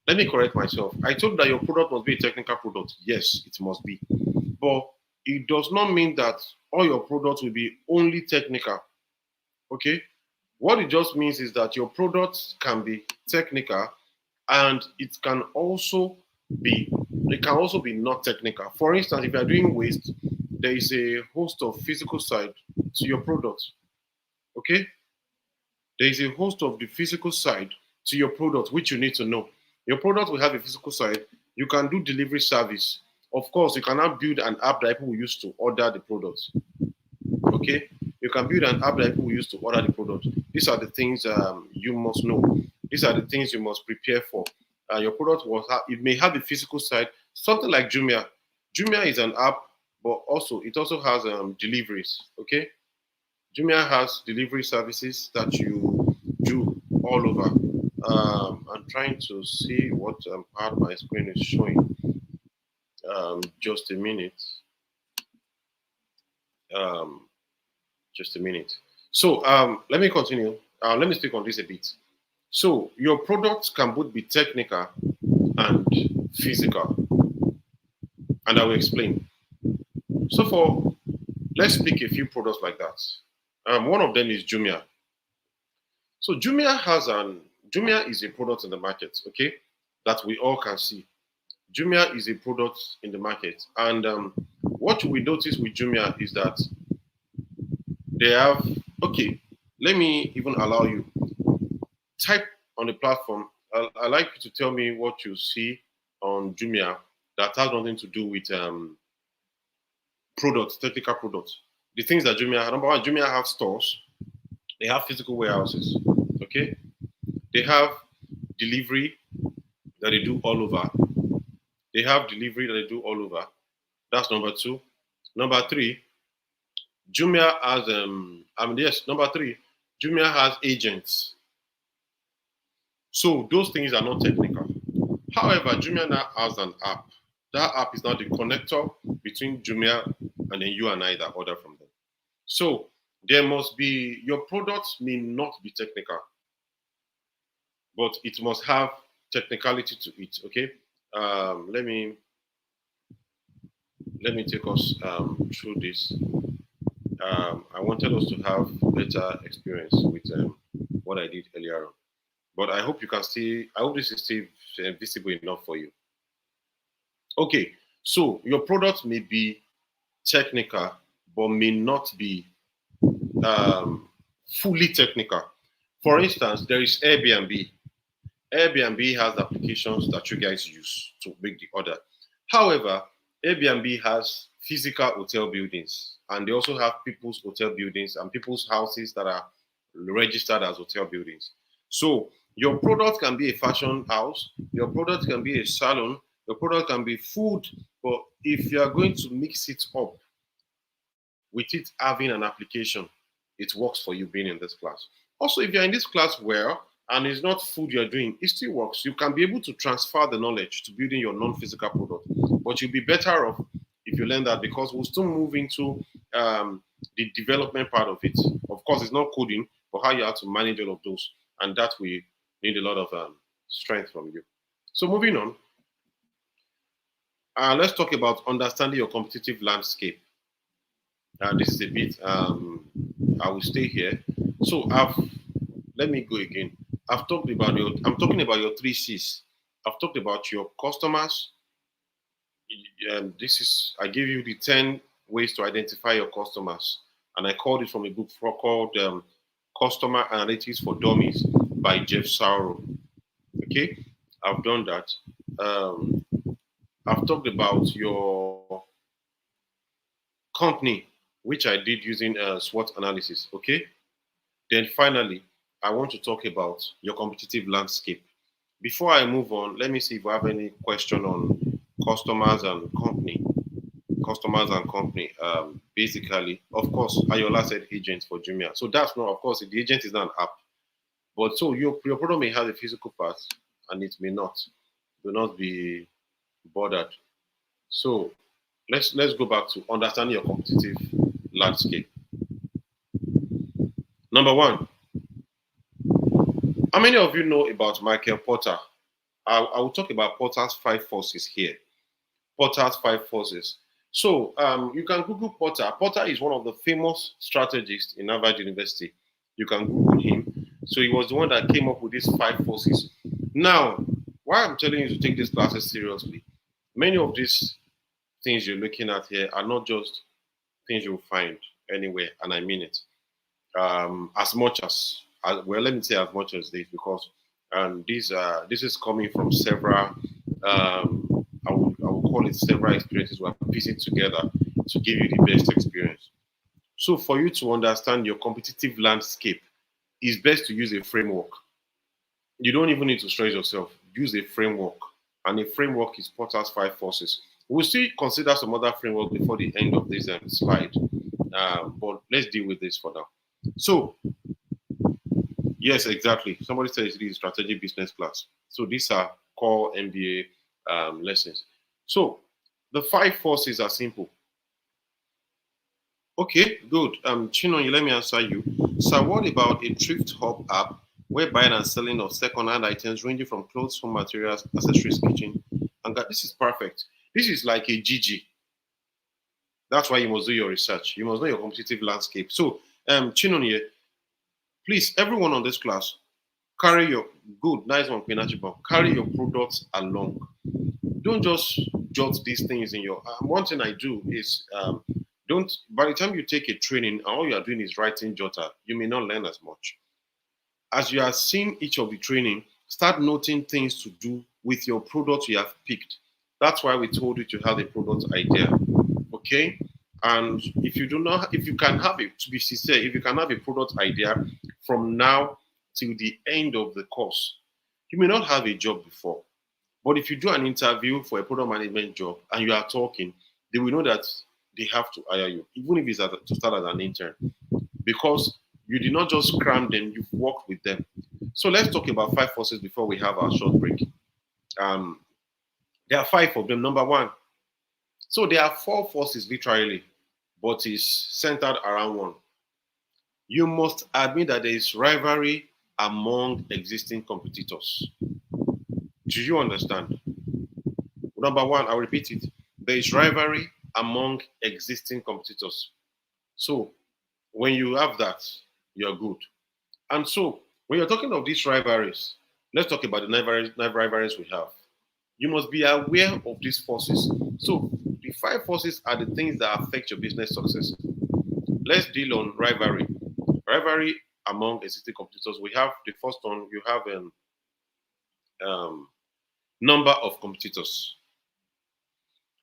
Let me correct myself. I told that your product must be a technical product. Yes, it must be. But it does not mean that all your products will be only technical. Okay? What it just means is that your products can be technical, and be it can also be not technical. For instance, if you are doing waste, there is a host of physical side to your product. Okay? There is a host of the physical side to your product which you need to know. Your product will have a physical side. You can do delivery service. Of course, you cannot build an app that people will use to order the product. Okay, you can build an app that people will use to order the product. These are the things you must know. These are the things you must prepare for. Your product it may have a physical side, something like Jumia. Jumia is an app, but also it also has deliveries. Okay, Jumia has delivery services that you do all over. I'm trying to see what part my screen is showing. Just a minute. Um, just a minute. So let me continue. Let me speak on this a bit. So your products can both be technical and physical, and I will explain. So for let's pick a few products like that. One of them is Jumia. So Jumia is a product in the market, okay, that we all can see. Jumia is a product in the market, and what we notice with Jumia is that they have. Okay, let me even allow you type on the platform. I like you to tell me what you see on Jumia that has nothing to do with products, technical products. The things that Jumia, number one, Jumia have stores. They have physical warehouses. Okay, they have delivery that they do all over. They have delivery that they do all over. That's number two. Number three, Jumia has yes, number three, Jumia has agents. So those things are not technical. However, Jumia now has an app. That app is now the connector between Jumia and then you and I that order from them. So there must be your products may not be technical, but it must have technicality to it. Okay. Let me take us through this. I wanted us to have better experience with what I did earlier on. But I hope you can see. I hope this is still visible enough for you. Okay, so your product may be technical, but may not be fully technical. For instance, there is Airbnb. Airbnb has applications that you guys use to make the order. However, Airbnb has physical hotel buildings, and they also have people's hotel buildings and people's houses that are registered as hotel buildings. So your product can be a fashion house, your product can be a salon, your product can be food, but if you are going to mix it up, with it having an application, it works for you being in this class. Also, if you're in this class well and it's not food you're doing, it still works. You can be able to transfer the knowledge to building your non-physical product, but you'll be better off if you learn that, because we'll still move into the development part of it. Of course, it's not coding, but how you have to manage all of those, and that we need a lot of strength from you. So moving on, let's talk about understanding your competitive landscape. This is a bit. I will stay here. So let me go again. I've talked about your. I'm talking about your three C's. I've talked about your customers. This is. I gave you the 10 ways to identify your customers, and I called it from a book called "Customer Analytics for Dummies" by Jeff Sauer. Okay, I've done that. Um, I've talked about your company, which I did using SWOT analysis. Okay. Then finally, I want to talk about your competitive landscape. Before I move on, let me see if I have any question on customers and company. Customers and company. Basically, of course, Ayola said agent for Jumia. So that's not, of course, the agent is not an app. But so your product may have a physical part and it may not. Do not be bothered. So let's go back to understanding your competitive landscape. Number one, how many of you know about Michael Porter? I will talk about Porter's 5 forces here. Porter's 5 forces. So you can Google Porter. Porter is one of the famous strategists in Harvard University. You can Google him. So he was the one that came up with these 5 forces. Now, why I'm telling you to take these classes seriously, many of these things you're looking at here are not just things you'll find anywhere, and I mean it. As much as well, let me say as much as this, because this is coming from several I will call it several experiences we're piecing together to give you the best experience. So for you to understand your competitive landscape, it's best to use a framework. You don't even need to stress yourself. Use a framework, and a framework is Porter's 5 forces. We'll still consider some other framework before the end of this slide, but let's deal with this for now. So yes, exactly. Somebody said it is strategic business class. So these are core MBA lessons. So the 5 forces are simple. Okay, good. Chino, you let me answer you. So what about a thrift hub app where buying and selling of second-hand items ranging from clothes, home materials, accessories, kitchen, and that? This is perfect. This is like a GG. That's why you must do your research. You must know your competitive landscape. So, Chino, please, everyone on this class, carry your good, nice one, Queen Archibald. Carry your products along. Don't just jot these things in your. One thing I do is don't. By the time you take a training, and all you are doing is writing jotter, you may not learn as much. As you are seeing each of the training, start noting things to do with your product you have picked. That's why we told you to have a product idea. Okay. And if you do not, if you can have it, to be sincere, if you can have a product idea from now till the end of the course, you may not have a job before. But if you do an interview for a product management job and you are talking, they will know that they have to hire you, even if it's to start as an intern, because you did not just cram them, you've worked with them. So let's talk about 5 forces before we have our short break. Um, there are 5 of them. Number one, so there are 4 forces literally, but it's centered around one. You must admit that there is rivalry among existing competitors. Do you understand? Number one, I'll repeat it. There is rivalry among existing competitors. So when you have that, you're good. And so when you're talking of these rivalries, let's talk about the rivalries we have. You must be aware of these forces. So the 5 forces are the things that affect your business success. Let's deal on rivalry. Rivalry among existing competitors. We have the first one. You have number of competitors.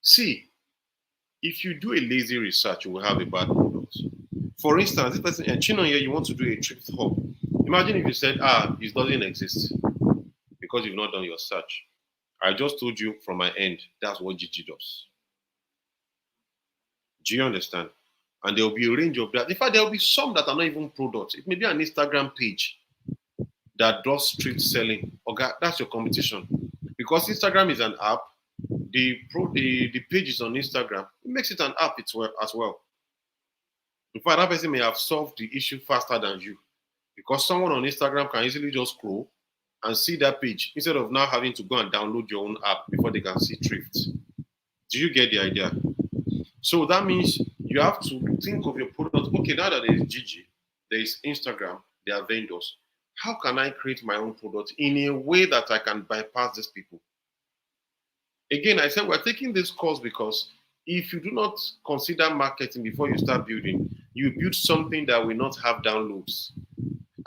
See, if you do a lazy research, you will have a bad product. For instance, this person, and Chino here, you want to do a thrift hub. Imagine if you said, it doesn't exist because you've not done your search. I just told you from my end, that's what GG does. Do you understand? And there will be a range of that. In fact, there will be some that are not even products. It may be an Instagram page that does street selling. Okay, that's your competition. Because Instagram is an app, the page is on Instagram. It makes it an app as well. In fact, that person may have solved the issue faster than you. Because someone on Instagram can easily just scroll and see that page instead of now having to go and download your own app before they can see thrift. Do you get the idea? So that means you have to think of your product. Okay, now that there is Gigi, there is Instagram, there are vendors. How can I create my own product in a way that I can bypass these people? Again, I said we're taking this course because if you do not consider marketing before you start building, you build something that will not have downloads.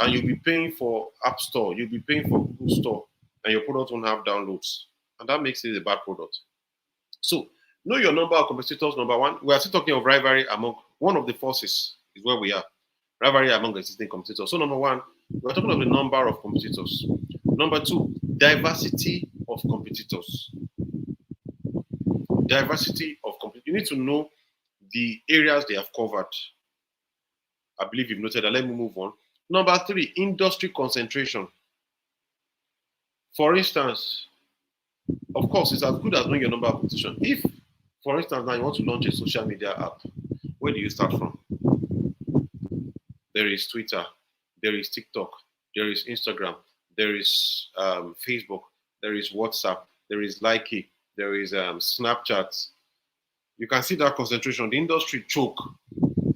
And you'll be paying for App Store, you'll be paying for Google Store, and your product won't have downloads. And that makes it a bad product. So, know your number of competitors. Number one, we are still talking of rivalry among one of the forces, is where we are. Rivalry among existing competitors. So, number one, we're talking of the number of competitors. Number two, diversity of competitors. Diversity of competitors. You need to know the areas they have covered. I believe you've noted that. Let me move on. Number three, industry concentration. For instance, of course, it's as good as knowing your number of competition. If, for instance, now you want to launch a social media app, where do you start from? There is Twitter, there is TikTok, there is Instagram, there is Facebook, there is WhatsApp, there is Likey, there is Snapchat. You can see that concentration. The industry choke.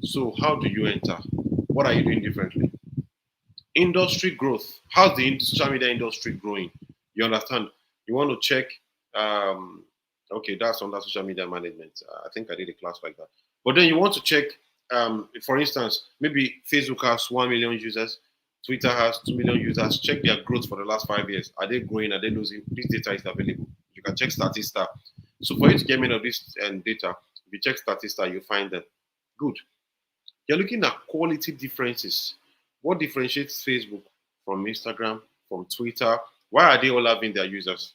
So how do you enter? What are you doing differently? Industry growth. How's the social media industry growing? You understand? You want to check. Okay, that's under social media management. I think I did a class like that. But then you want to check. For instance, maybe Facebook has 1 million users, Twitter has 2 million users. Check their growth for the last 5 years. Are they growing? Are they losing? This data is available. You can check Statista. So for you to get many of this data, if you check Statista, you find them. Good. You're looking at quality differences. What differentiates Facebook from Instagram, from Twitter? Why are they all having their users?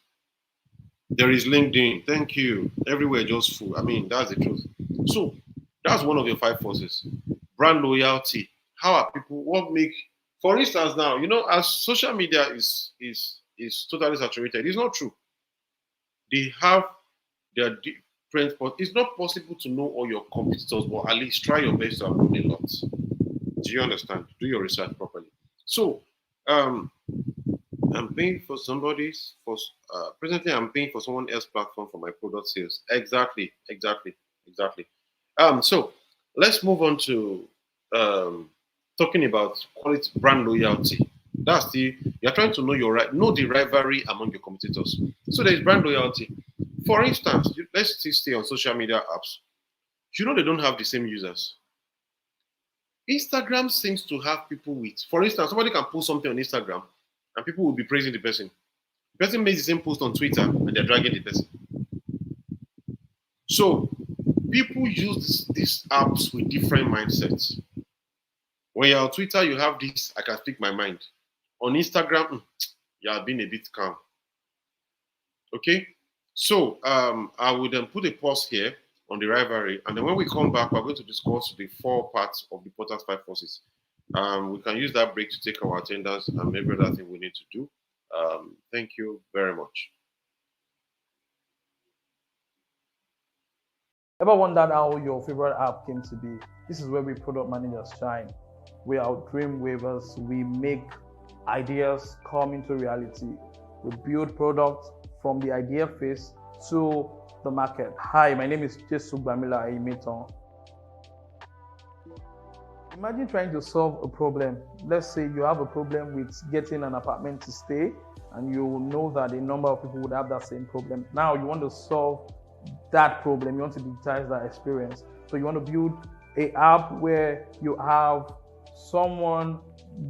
There is LinkedIn. Thank you. Everywhere just full. I mean, that's the truth. So that's one of your 5 forces. Brand loyalty. How are people? What make? For instance, now as social media is totally saturated. It's not true. They have their different. It's not possible to know all your competitors, but at least try your best to have known a lot. Do you understand? Do your research properly. So, I'm paying for somebody's presently I'm paying for someone else's platform for my product sales. Exactly. So let's move on to talking about quality brand loyalty. That's you're trying to know the rivalry among your competitors. So there's brand loyalty. For instance, let's still stay on social media apps. They don't have the same users. Instagram seems to have people with, for instance, somebody can post something on Instagram and people will be praising the person. The person makes the same post on Twitter and they're dragging the person. So people use these apps with different mindsets. When you're on Twitter, you have this, I can speak my mind. On Instagram, you're being a bit calm. Okay? So I will then put a pause here on the rivalry, and then when we come back, we're going to discuss the 4 parts of the Potter's 5 forces. We can use that break to take our attendance and every other thing we need to do. Thank you very much. Ever wondered how your favorite app came to be? This is where we product managers shine. We are dream weavers. We make ideas come into reality. We build products from the idea phase to the market. Hi, my name is Jesu Bamila Aimeton. Imagine trying to solve a problem. Let's say you have a problem with getting an apartment to stay, and you know that a number of people would have that same problem. Now you want to solve that problem. You want to digitize that experience. So you want to build an app where you have someone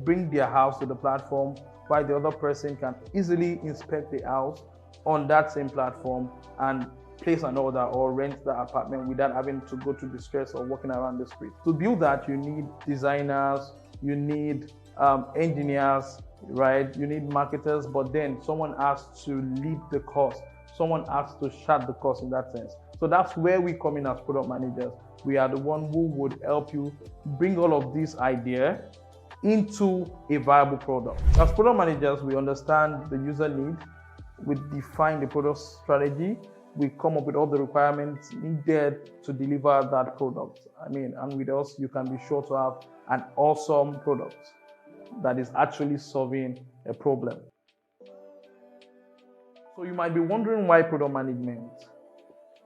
bring their house to the platform while the other person can easily inspect the house on that same platform and place an order or rent the apartment without having to go through the stress of walking around the street. To build that, you need designers, you need engineers, right? You need marketers, but then someone has to lead the course. Someone has to chart the course in that sense. So that's where we come in as product managers. We are the one who would help you bring all of this idea into a viable product. As product managers, we understand the user need, we define the product strategy, we come up with all the requirements needed to deliver that product. And with us, you can be sure to have an awesome product that is actually solving a problem. So you might be wondering why product management?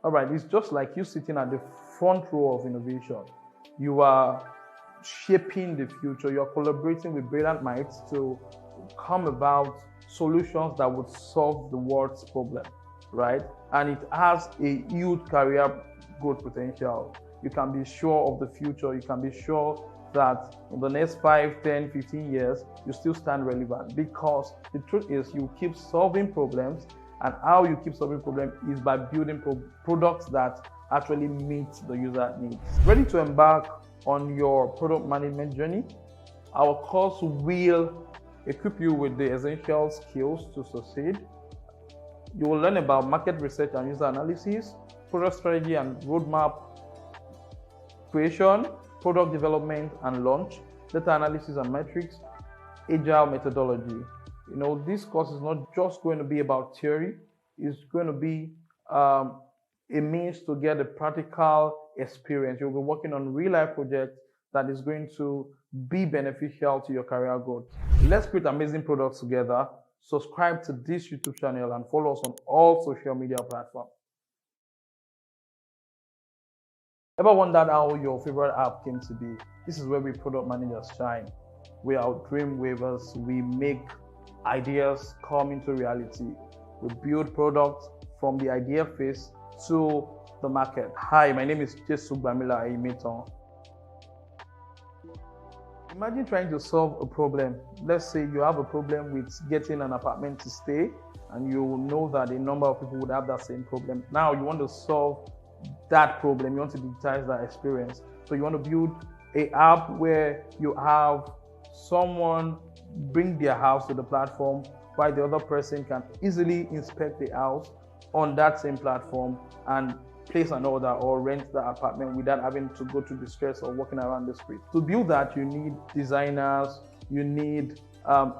All right, it's just like you sitting at the front row of innovation. You are shaping the future. You're collaborating with brilliant minds to come about solutions that would solve the world's problem, right? And it has a huge career growth potential. You can be sure of the future. You can be sure that in the next 5, 10, 15 years, you still stand relevant, because the truth is you keep solving problems, and how you keep solving problems is by building products that actually meet the user needs. Ready to embark on your product management journey? Our course will equip you with the essential skills to succeed. You will learn about market research and user analysis, product strategy and roadmap creation, product development and launch, data analysis and metrics, agile methodology. This course is not just going to be about theory, it's going to be a means to get a practical experience. You'll be working on real life projects that is going to be beneficial to your career growth. Let's create amazing products together. Subscribe to this YouTube channel and follow us on all social media platforms. Ever wondered how your favorite app came to be? This is where we product managers shine. We are dream weavers. We make ideas come into reality. We build products from the idea phase to the market. Hi, my name is Jesu Bamila Aimeton. Imagine trying to solve a problem. Let's say you have a problem with getting an apartment to stay, and you know that a number of people would have that same problem. Now you want to solve that problem. You want to digitize that experience. So you want to build an app where you have someone bring their house to the platform, while the other person can easily inspect the house on that same platform and place an order or rent the apartment without having to go through the stress of walking around the street. To build that, you need designers, you need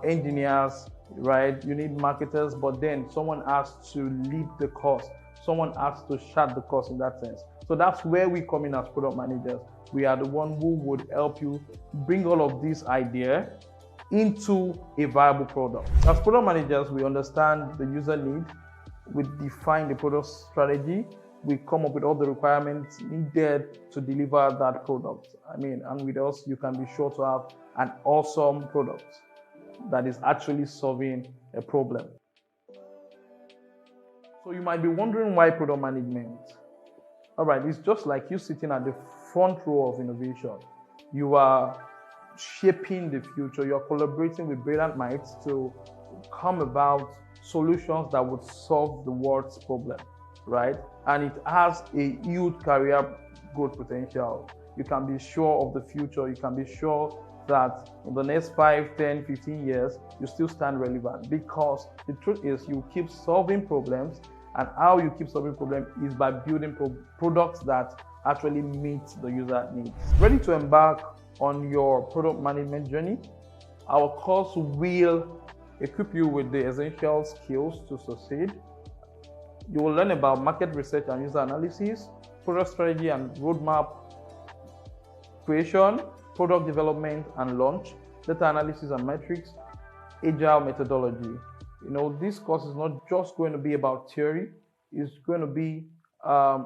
engineers, right? You need marketers, but then someone has to lead the course. Someone has to chart the course in that sense. So that's where we come in as product managers. We are the one who would help you bring all of this idea into a viable product. As product managers, we understand the user need, we define the product strategy, we come up with all the requirements needed to deliver that product. And with us, you can be sure to have an awesome product that is actually solving a problem. So you might be wondering why product management? All right, it's just like you sitting at the front row of innovation. You are shaping the future. You're collaborating with brilliant minds to come about solutions that would solve the world's problem, right? And it has a huge career growth potential. You can be sure of the future. You can be sure that in the next 5, 10, 15 years, you still stand relevant, because the truth is you keep solving problems, and how you keep solving problems is by building products that actually meet the user needs. Ready to embark on your product management journey? Our course will equip you with the essential skills to succeed. You will learn about market research and user analysis, product strategy and roadmap creation, product development and launch, data analysis and metrics, agile methodology. This course is not just going to be about theory, it's going to be a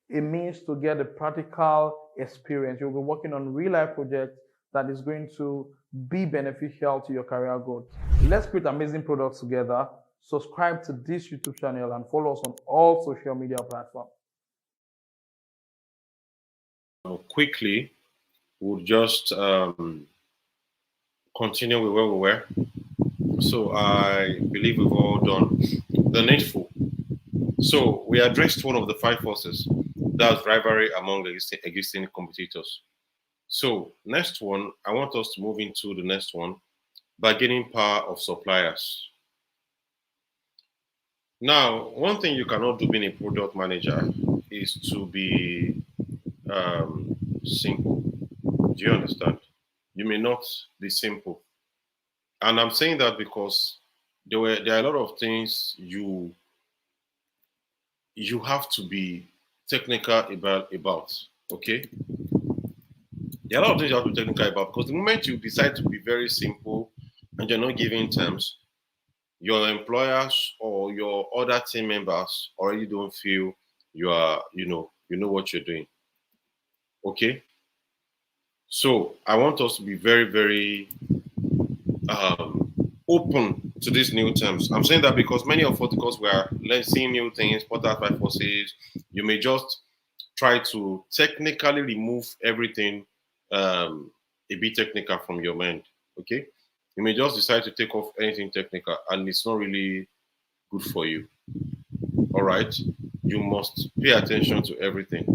means to get a practical experience. You'll be working on real life projects that is going to be beneficial to your career growth. Let's create amazing products together. Subscribe to this YouTube channel and follow us on all social media platforms. Quickly, we'll just continue with where we were. So I believe we've all done the needful. So we addressed one of the 5 forces, that's rivalry among the existing competitors. So next one, I want us to move into the next one, bargaining power of suppliers. Now, one thing you cannot do being a product manager is to be simple. Do you understand? You may not be simple. And I'm saying that because there are a lot of things you have to be technical about. Okay? There are a lot of things you have to be technical about because the moment you decide to be very simple and you're not giving terms, your employers or your other team members already don't feel you know what you're doing. Okay? So I want us to be very, very open to these new terms. I'm saying that because many of us, because we are seeing new things, put out by forces, you may just try to technically remove everything a bit technical from your mind. Okay? You may just decide to take off anything technical and it's not really good for you. All right? You must pay attention to everything.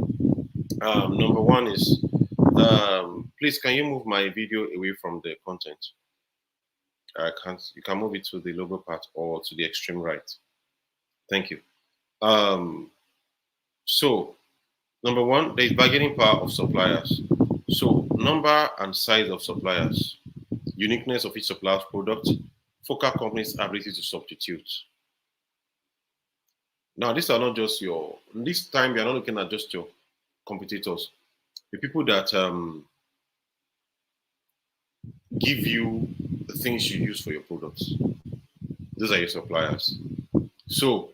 Number one is please can you move my video away from the content? I can't. You can move it to the logo part or to the extreme right. Thank you. Um, so number one, there is bargaining power of suppliers. So number and size of suppliers, uniqueness of each supplier's product, focal company's ability to substitute. Now, these are not just your. This time, we are not looking at just your competitors, the people that give you the things you use for your products. Those are your suppliers. So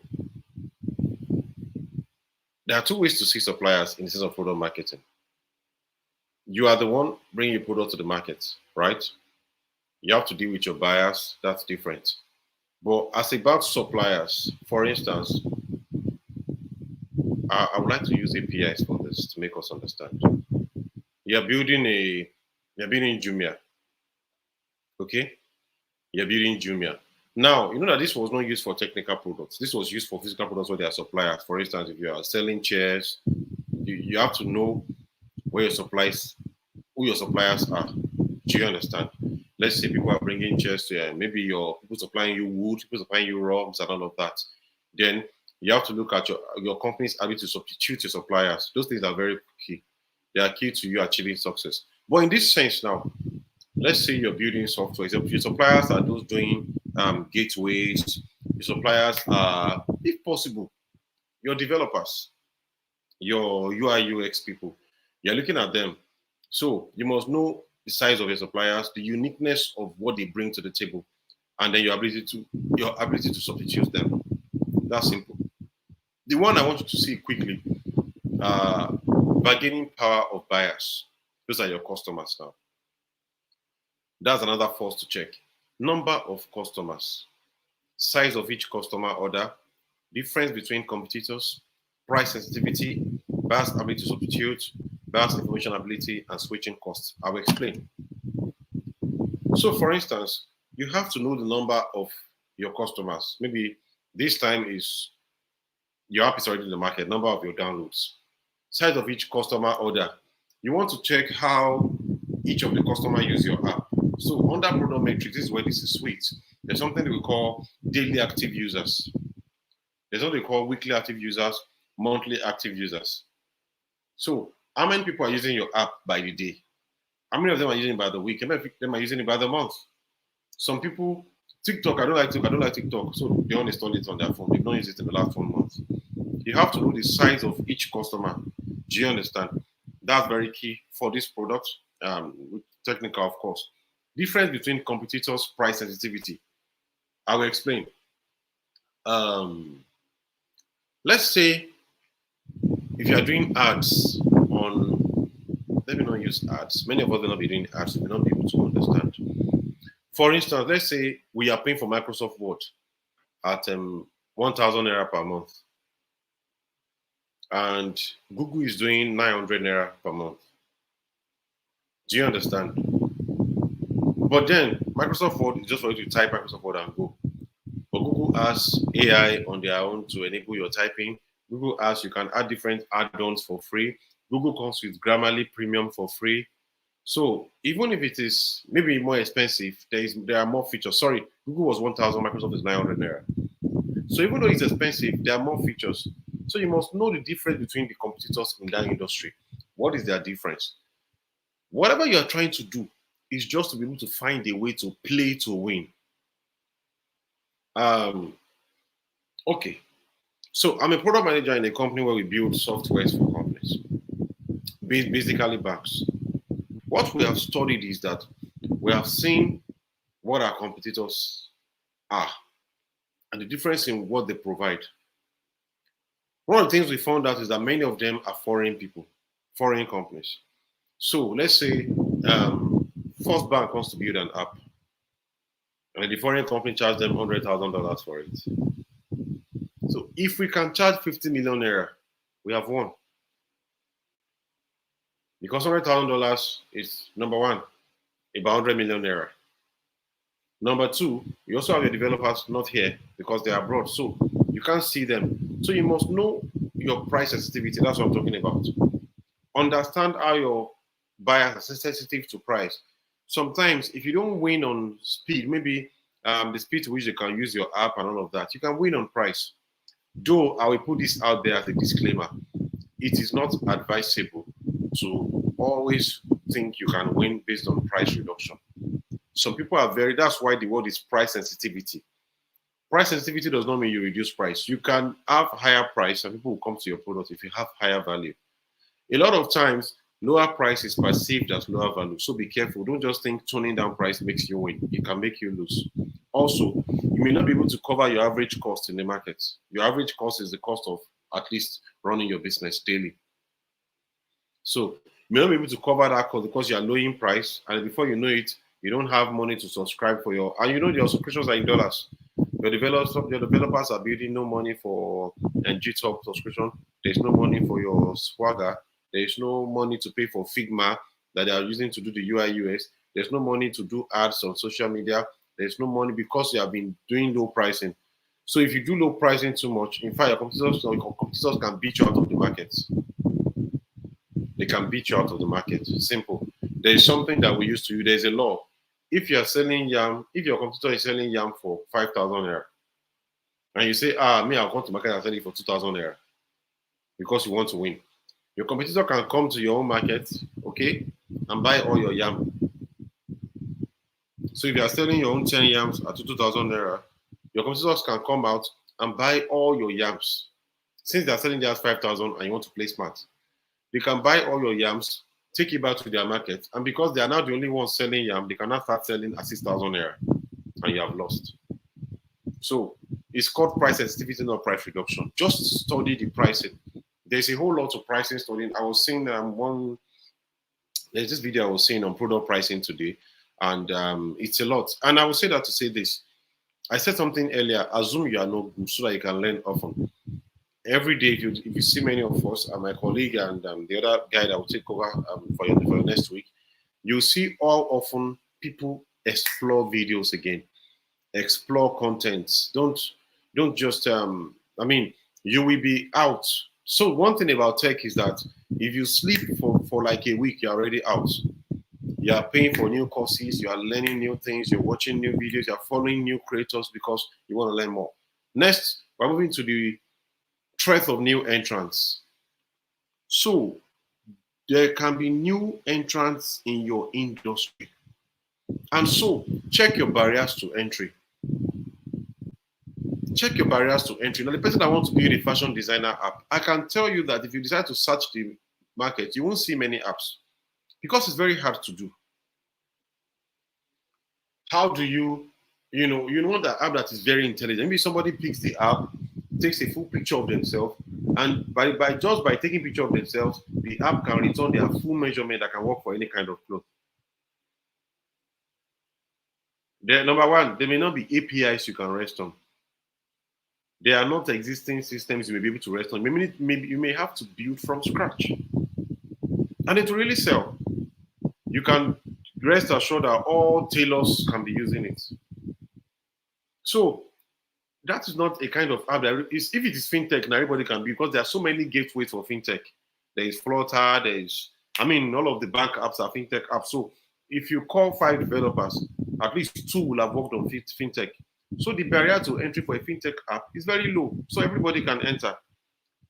there are two ways to see suppliers in the sense of product marketing. You are the one bringing your product to the market, right? You have to deal with your buyers. That's different. But as about suppliers, for instance, I would like to use APIs for this to make us understand. You're building you're building Jumia, okay? You're building Jumia. Now, you know that this was not used for technical products. This was used for physical products where they are suppliers. For instance, if you are selling chairs, you have to know where your supplies, who your suppliers are. Do you understand? Let's say people are bringing chairs to you, maybe your people supplying you wood, people supplying you rugs and all of that. Then you have to look at your company's ability to substitute your suppliers. Those things are very key. They are key to you achieving success. But in this sense now, let's say you're building software. Your suppliers are those doing gateways. Your suppliers are, if possible, your developers, your UI UX people. You're looking at them. So you must know the size of your suppliers, the uniqueness of what they bring to the table, and then your ability to substitute them. That's simple. The one I want you to see quickly, bargaining power of buyers. Those are your customers now. That's another force to check. Number of customers, size of each customer order, difference between competitors, price sensitivity, buyer's ability to substitute, buyer's information ability, and switching costs. I will explain. So, for instance, you have to know the number of your customers. Maybe this time is your app is already in the market, number of your downloads, size of each customer order. You want to check how each of the customer use your app. So under product metrics, this is where this is sweet. There's something that we call daily active users. There's what we call weekly active users, monthly active users. So how many people are using your app by the day? How many of them are using it by the week? How many of them are using it by the month? Some people, TikTok, I don't like TikTok, so they uninstall it on their phone. They've not used it in the last 1 month. You have to know the size of each customer. Do you understand? That's very key for this product. Technical, of course. Difference between competitors' price sensitivity. I will explain. Let's say if you are doing ads on, let me not use ads. Many of us will not be doing ads. We will not be able to understand. For instance, let's say we are paying for Microsoft Word at 1,000 naira per month, and Google is doing 900 naira per month. Do you understand? But then Microsoft Word is just for you to type Microsoft Word and go. But Google has AI on their own to enable your typing. Google has you can add different add-ons for free. Google comes with Grammarly Premium for free. So even if it is maybe more expensive, there are more features. Sorry, Google was 1,000, Microsoft is 900 naira. So even though it's expensive, there are more features. So you must know the difference between the competitors in that industry. What is their difference? Whatever you are trying to do is just to be able to find a way to play to win. Um, okay. So I'm a product manager in a company where we build softwares for companies, basically banks. What we have studied is that we have seen what our competitors are and the difference in what they provide. One of the things we found out is that many of them are foreign people, foreign companies. So let's say First Bank wants to build an app, and the foreign company charges them $100,000 for it. So if we can charge 50 million naira, we have won. Because $100,000 is number one, about 100 million naira. Number two, you also have your developers not here because they are abroad, so you can't see them. So you must know your price sensitivity. That's what I'm talking about. Understand how your buyers are sensitive to price. Sometimes, if you don't win on speed, maybe the speed to which they can use your app and all of that, you can win on price. Though I will put this out there as a disclaimer, it is not advisable to always think you can win based on price reduction. Some people are that's why the word is price sensitivity. Price sensitivity does not mean you reduce price. You can have higher price and people will come to your product if you have higher value. A lot of times, lower price is perceived as lower value. So be careful. Don't just think toning down price makes you win. It can make you lose. Also, you may not be able to cover your average cost in the market. Your average cost is the cost of at least running your business daily. So you may not be able to cover that cost because you are lowering price, and before you know it, you don't have money to subscribe for and your subscriptions are in dollars. Your developers are building no money for GitHub subscription. There's no money for your Swagger. There's no money to pay for Figma that they are using to do the UI UX. There's no money to do ads on social media. There's no money because you have been doing low pricing. So if you do low pricing too much, in fact, your competitors can beat you out of the market. They can beat you out of the market. Simple. There is something that we used to use. There's a law. If you are selling yam, if your competitor is selling yam for 5,000 naira, and you say, me, I'll come to market and sell it for 2,000 naira because you want to win. Your competitor can come to your own market, okay, and buy all your yam. So if you are selling your own 10 yams at 2,000 naira, your competitors can come out and buy all your yams. Since they are selling theirs 5,000 and you want to play smart, they can buy all your yams, take it back to their market, and because they are now the only ones selling yam, they cannot start selling at 6,000 naira, and you have lost. So it's called price sensitivity, not price reduction. Just study the pricing. There's a whole lot of pricing studying. I was seeing there's this video I was seeing on product pricing today, and it's a lot. And I will say that to say this. I said something earlier, assume you are no good so that you can learn often. Every day, if you see many of us, and my colleague and the other guy that will take over for your next week, you'll see how often people explore videos again, explore contents. Don't just you will be out. So one thing about tech is that if you sleep for like a week, you're already out. You are paying for new courses, you are learning new things, you're watching new videos, you're following new creators because you want to learn more. Next, we're moving to the threat of new entrants. So there can be new entrants in your industry. And so check your barriers to entry. Check your barriers to entry. Now, the person that wants to build a fashion designer app, I can tell you that if you decide to search the market, you won't see many apps because it's very hard to do. How do you want that app that is very intelligent? Maybe somebody picks the app, takes a full picture of themselves, and by taking picture of themselves, the app can return their full measurement that can work for any kind of cloth. Number one, there may not be APIs you can rest on. There are not existing systems you may be able to rest on. Maybe you may have to build from scratch. And it will really sell. You can rest assured that all tailors can be using it. So that is not a kind of app that is, if it is fintech, now everybody can be, because there are so many gateways for fintech. There is Flutter, all of the bank apps are fintech apps. So if you call 5 developers, at least 2 will have worked on fintech. So the barrier to entry for a fintech app is very low. So everybody can enter.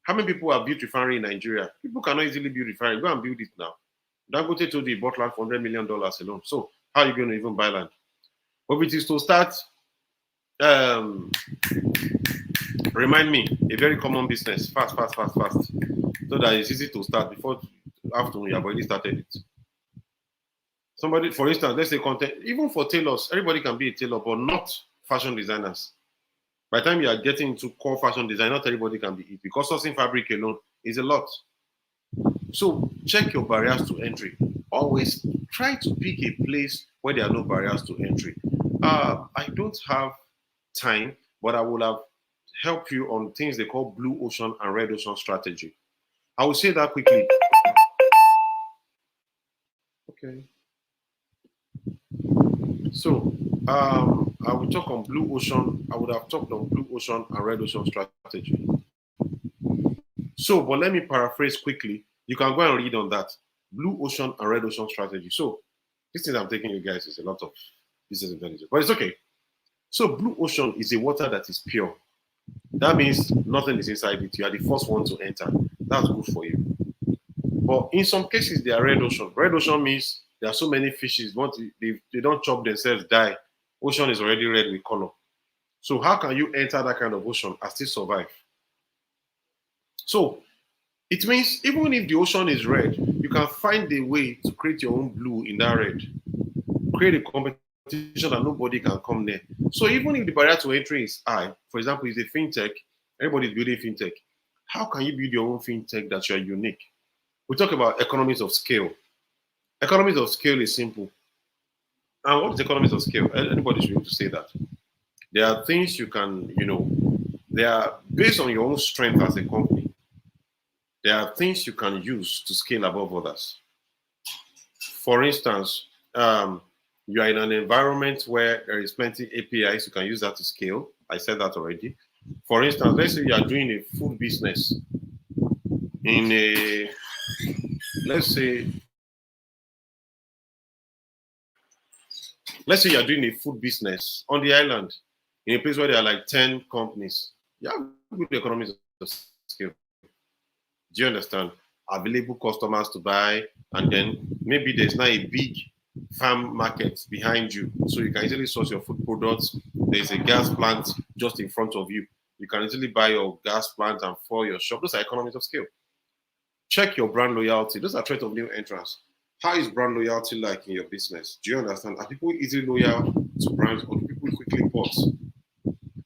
How many people have built refinery in Nigeria? People cannot easily build refinery. Go and build it now. Dangote told you he bought land for $100 million alone. So how are you going to even buy land? But it is to start, um, remind me, a very common business, fast, fast, fast, fast, so that it's easy to start before afternoon you have already started it. Somebody, for instance, let's say content, even for tailors, everybody can be a tailor, but not fashion designers. By the time you are getting into core fashion design, not everybody can be it because sourcing fabric alone is a lot. So check your barriers to entry. Always try to pick a place where there are no barriers to entry. I don't have time, but I will have helped you on things they call blue ocean and red ocean strategy. I will say that quickly. Okay. So I will talk on blue ocean. I would have talked on blue ocean and red ocean strategy. So, but let me paraphrase quickly. You can go and read on that blue ocean and red ocean strategy. So, this thing I'm taking you guys is a lot of business intelligence, but it's okay. So, blue ocean is a water that is pure. That means nothing is inside it. You are the first one to enter. That's good for you. But in some cases, they are red ocean. Red ocean means there are so many fishes. Once they don't chop themselves, die. Ocean is already red with color. So how can you enter that kind of ocean and still survive? So it means even if the ocean is red, you can find a way to create your own blue in that red. Create a competition that nobody can come near. So even if the barrier to entry is high, for example, it's a fintech, everybody's building fintech. How can you build your own fintech that you are unique? We talk about economies of scale. Economies of scale is simple. And what is economies of scale? Anybody should be able to say that. There are things you can, they are based on your own strength as a company. There are things you can use to scale above others. For instance, you are in an environment where there is plenty APIs, you can use that to scale. I said that already. For instance, let's say you are doing a food business in a, let's say, let's say you're doing a food business on the island in a place where there are like 10 companies. You have good economies of scale. Do you understand? Available customers to buy, and then maybe there's now a big farm market behind you, so you can easily source your food products. There's a gas plant just in front of you. You can easily buy your gas plant and for your shop. Those are economies of scale. Check your brand loyalty. Those are threat of new entrants. How is brand loyalty like in your business? Do you understand? Are people easily loyal to brands, or do people quickly pause?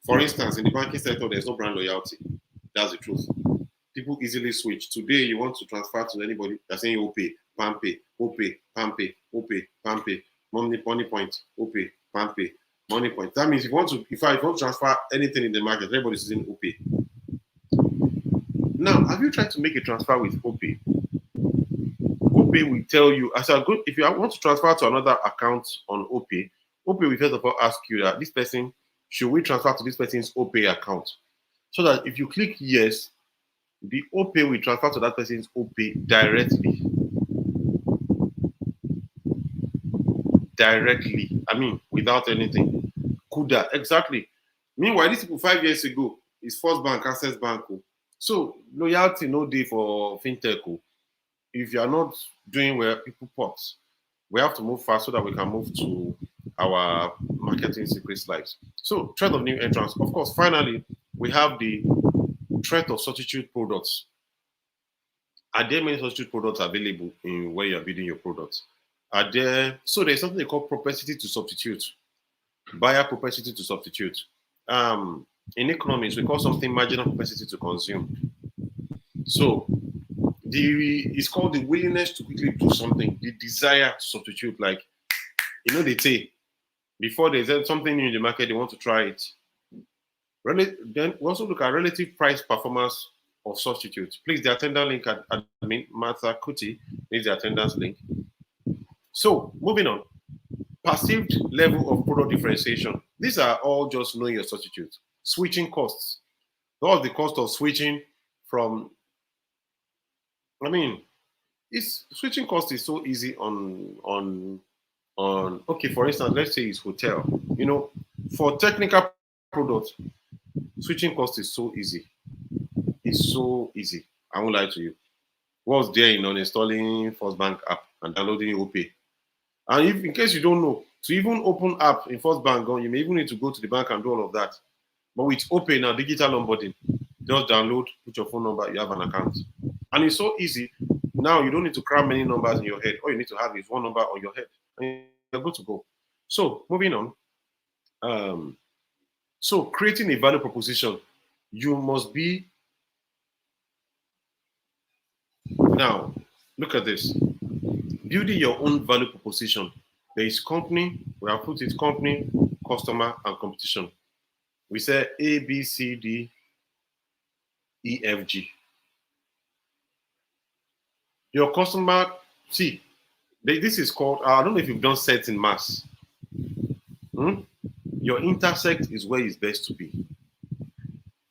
For instance, in the banking sector, there's no brand loyalty. That's the truth. People easily switch. Today, you want to transfer to anybody, they're saying OPay, PAMPay, OPay, PAMPay, OPay, PAMPay, money point, OPay, PAMPay, money point. That means if you want to, if I want to transfer anything in the market, everybody's using OPay. Now, have you tried to make a transfer with OPay? OPay will tell you, as a good, if you want to transfer to another account on OPay, OPay will first of all ask you that this person, should we transfer to this person's OPay account? So that if you click yes, the OPay will transfer to that person's OPay directly. Directly. I mean, without anything. Kuda, exactly. Meanwhile, these people 5 years ago, is First Bank, Access Bank. So loyalty no day for fintech. If you are not doing well, people pause. We have to move fast so that we can move to our marketing secret slides. So threat of new entrants. Of course, finally, we have the threat of substitute products. Are there many substitute products available in where you're building your products? Are there, so there's something they call propensity to substitute, buyer propensity to substitute. In economics, we call something marginal propensity to consume. So it's called the willingness to quickly do something, the desire to substitute. Like, they say before there's something new in the market, they want to try it. Then we also look at relative price performance of substitutes. Please, the attendance link at admin Martha Kuti needs the attendance link. So moving on, perceived level of product differentiation. These are all just knowing your substitute. Switching costs. What was the cost of switching from? I mean, it's switching cost is so easy on. Okay, for instance, let's say it's hotel. For technical products, switching cost is so easy. It's so easy. I won't lie to you. What's there in uninstalling First Bank app and downloading OPay? And if in case you don't know, to even open app in First Bank, you may even need to go to the bank and do all of that. But with OPay now, digital onboarding, just download, put your phone number, you have an account. And it's so easy. Now you don't need to cram many numbers in your head. All you need to have is one number on your head, and you're good to go. So moving on. So creating a value proposition, you must be now. Look at this. Building your own value proposition. There is company. We have put it company, customer, and competition. We say A, B, C, D, E, F, G. Your customer, see, this is called, I don't know if you've done sets in mass. Your intersect is where it's best to be.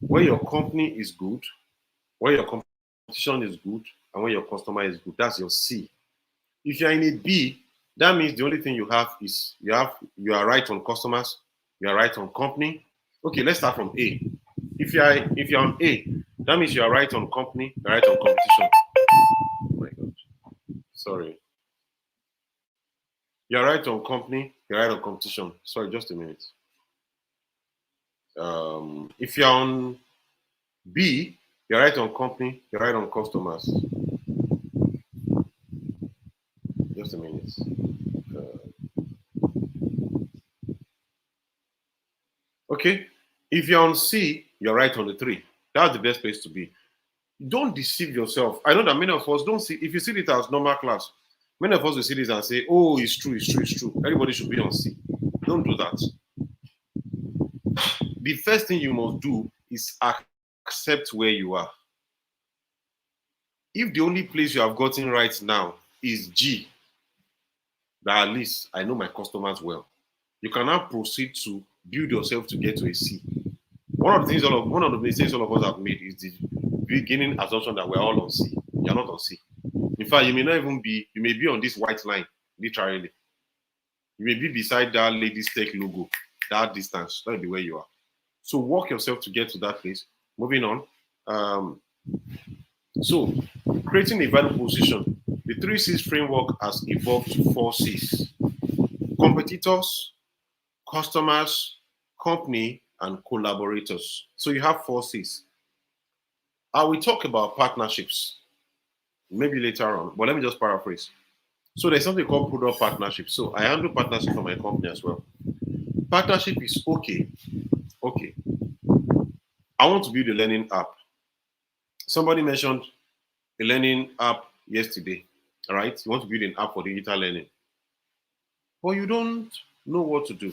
Where your company is good, where your competition is good, and where your customer is good. That's your C. If you're in a B, that means the only thing you have is you are right on customers, you are right on company. Okay, let's start from A. If you're on A, that means you are right on company, you're right on competition. Oh my God. Sorry. You're right on company, you're right on competition. Sorry, just a minute. If you're on B, you're right on company, you're right on customers. Just a minute. Okay. If you're on C, you're right on the 3. That's the best place to be. Don't deceive yourself. I know that many of us don't see, if you see it as normal class, many of us will see this and say, oh, it's true, it's true, it's true. Everybody should be on C. Don't do that. The first thing you must do is accept where you are. If the only place you have gotten right now is G, that at least I know my customers well, you can now proceed to build yourself to get to a C. One of the mistakes all of us have made is the beginning assumption that we're all on C. You're not on C. In fact, you may not even be, you may be on this white line, literally. You may be beside that Ladies Tech logo, that distance, that will be where you are. So walk yourself to get to that place. Moving on. So creating a value proposition. The 3 C's framework has evolved to 4 C's. Competitors, customers, company, and collaborators. So you have 4 C's. I will talk about partnerships maybe later on, but let me just paraphrase. So there's something called product partnership. So I handle partnership for my company as well. Partnership is okay. Okay. I want to build a learning app. Somebody mentioned a learning app yesterday. All right. You want to build an app for digital learning, but you don't know what to do.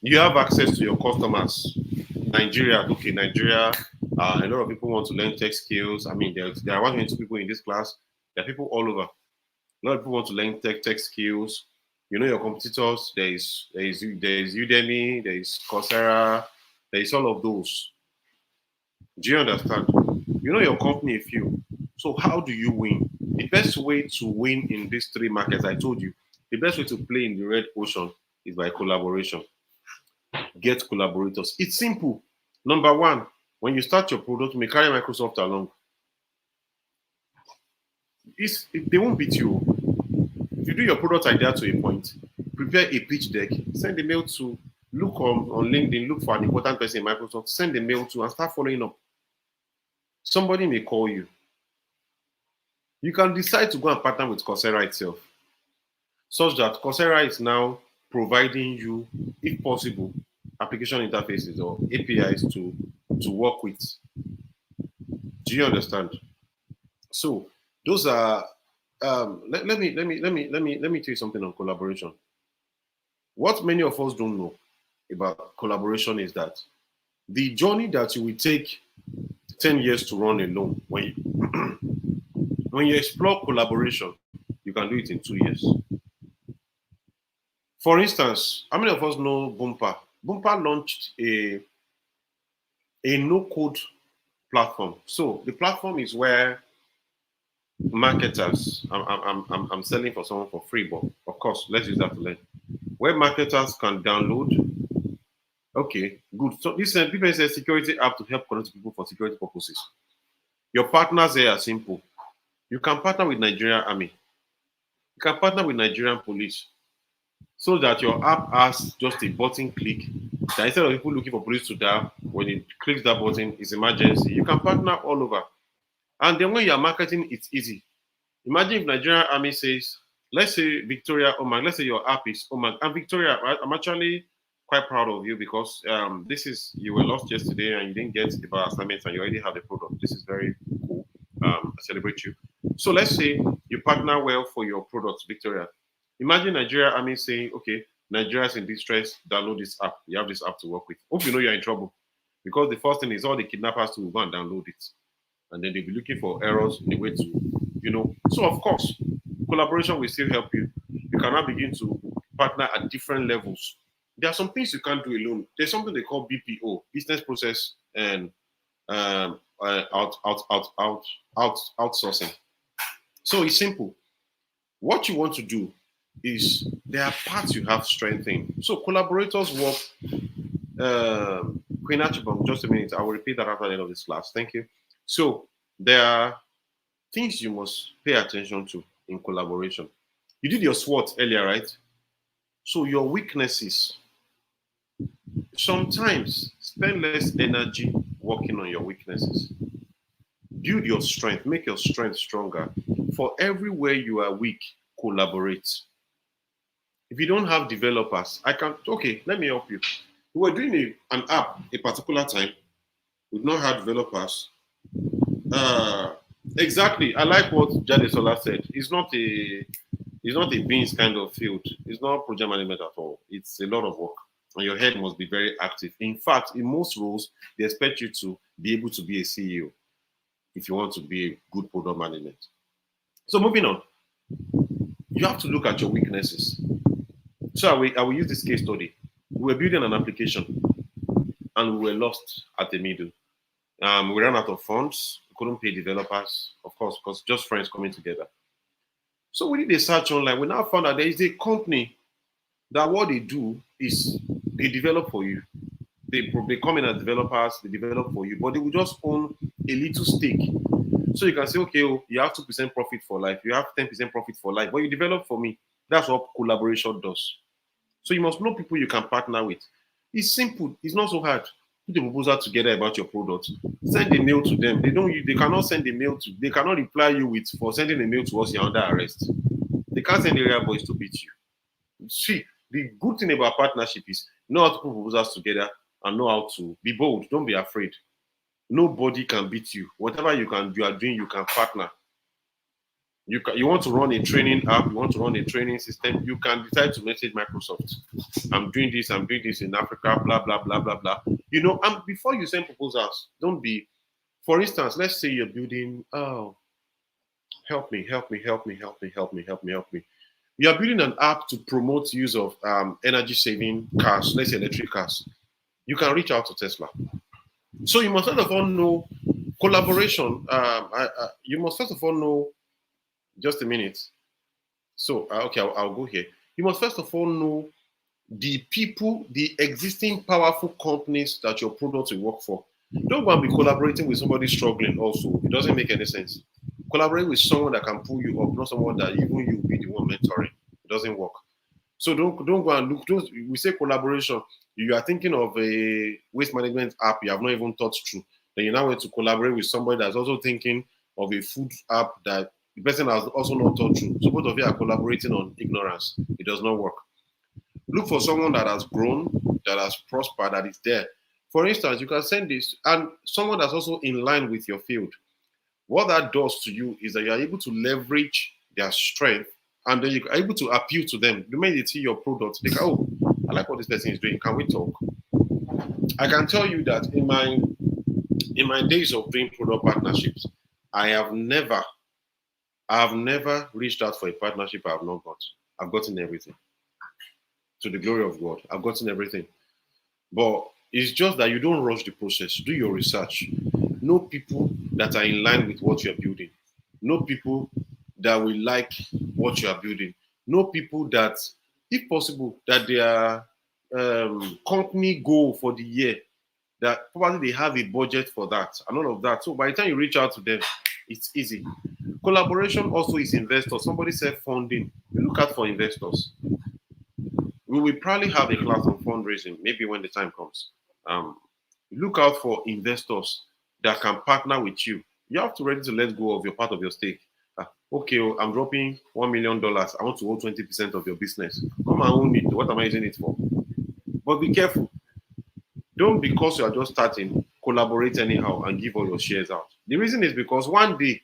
You have access to your customers. Nigeria, okay, Nigeria. A lot of people want to learn tech skills. I mean, there are 120 people in this class. There are people all over. A lot of people want to learn tech skills. You know your competitors. There is Udemy. There is Coursera. There is all of those. Do you understand? You know your company a few. So how do you win? The best way to win in these 3 markets, I told you, the best way to play in the red ocean is by collaboration. Get collaborators. It's simple. Number 1, when you start your product, you may carry Microsoft along. They won't beat you. If you do your product idea to a point, prepare a pitch deck, send a mail to, look on LinkedIn, look for an important person in Microsoft, send a mail to, and start following up. Somebody may call you. You can decide to go and partner with Coursera itself, such that Coursera is now providing you, if possible, application interfaces or APIs to work with. Do you understand? So those are let me tell you something on collaboration. What many of us don't know about collaboration is that the journey that you will take 10 years to run alone, when you explore collaboration, you can do it in 2 years. For instance, how many of us know Boompa? Boompa launched a no-code platform. So the platform is where marketers, I'm selling for someone for free, but of course, let's use that to learn. Where marketers can download. Okay, good. So this people say security app to help connect people for security purposes. Your partners here are simple. You can partner with Nigerian Army. You can partner with Nigerian Police so that your app has just a button click. That instead of people looking for police to dial, when it clicks that button, it's emergency. You can partner all over. And then when you are marketing, it's easy. Imagine if Nigerian Army says, let's say Victoria Omang, let's say your app is Omang. And Victoria, right, I'm actually quite proud of you because this is, you were lost yesterday and you didn't get the bar assignments and you already have the product. This is very cool. I celebrate you. So let's say you partner well for your products, Victoria. Imagine Nigeria Army saying, okay, Nigeria's in distress, download this app. You have this app to work with. Hope you know you're in trouble. Because the first thing is all the kidnappers to go and download it. And then they'll be looking for errors in the way to, So of course, collaboration will still help you. You can now begin to partner at different levels. There are some things you can't do alone. There's something they call BPO, business process and outsourcing. So it's simple. What you want to do is there are parts you have strength in. So collaborators work. Queen Archibald, just a minute. I will repeat that after the end of this class. Thank you. So there are things you must pay attention to in collaboration. You did your SWOT earlier, right? So your weaknesses. Sometimes spend less energy working on your weaknesses. Build your strength. Make your strength stronger. For everywhere you are weak, collaborate. If you don't have developers, okay, let me help you. We were doing an app a particular time. We've not had developers. Exactly. I like what Jadesola said. It's not a beans kind of field. It's not project management at all. It's a lot of work. And your head must be very active. In fact, in most roles, they expect you to be able to be a CEO if you want to be a good product management. So moving on, you have to look at your weaknesses. So I will use this case study. We were building an application and we were lost at the middle. We ran out of funds. We couldn't pay developers, of course, because just friends coming together. So we did a search online. We now found that there is a company that what they do is they develop for you. They come in as developers, they develop for you, but they will just own a little stake. So you can say, okay, you have 2% profit for life, you have 10% profit for life, but you develop for me. That's what collaboration does. So you must know people you can partner with. It's simple, it's not so hard. Put a proposal together about your product. Send a mail to them. They cannot send a mail they cannot reply you with for sending a mail to us, you're under arrest. They can't send area boys to beat you. See, the good thing about partnership is know how to put proposals together and know how to be bold. Don't be afraid. Nobody can beat you. Whatever you are doing, you can partner. You want to run a training app, you want to run a training system, you can decide to message Microsoft. I'm doing this in Africa, blah, blah, blah, blah, blah. And before you send proposals, don't be, for instance, let's say you're building, help me. You are building an app to promote use of energy saving cars, let's say electric cars. You can reach out to Tesla. So you must first of all know collaboration. You must first of all know, just a minute. So, okay, I'll go here. You must first of all know the people, the existing powerful companies that your products will work for. Don't go and be collaborating with somebody struggling also. It doesn't make any sense. Collaborate with someone that can pull you up, not someone that even you will be the one mentoring. It doesn't work. So don't go and look. We say collaboration. You are thinking of a waste management app you have not even thought through. Then you now want to collaborate with somebody that's also thinking of a food app that the person has also not thought through. So both of you are collaborating on ignorance. It does not work. Look for someone that has grown, that has prospered, that is there. For instance, you can send this, and someone that's also in line with your field. What that does to you is that you are able to leverage their strength, and then you are able to appeal to them. The minute they see your product, they go, oh, I like what this person is doing. Can we talk? I can tell you that in my days of doing product partnerships, I have never reached out for a partnership I have not got. I've gotten everything. To the glory of God, I've gotten everything. But it's just that you don't rush the process. Do your research. Know people that are in line with what you're building. Know people that will like what you are building. Know people that, if possible, that their company goal for the year that probably they have a budget for that and all of that. So by the time you reach out to them, it's easy. Collaboration also is investors. Somebody said funding. We look out for investors. We will probably have a class on fundraising, maybe when the time comes. Um, Look out for investors that can partner with you. You have to ready to let go of your part of your stake. Okay, oh, I'm dropping $1 million. I want to own 20% of your business. Come and own it. What am I using it for? But be careful. Don't, because you are just starting, collaborate anyhow and give all your shares out. The reason is because one day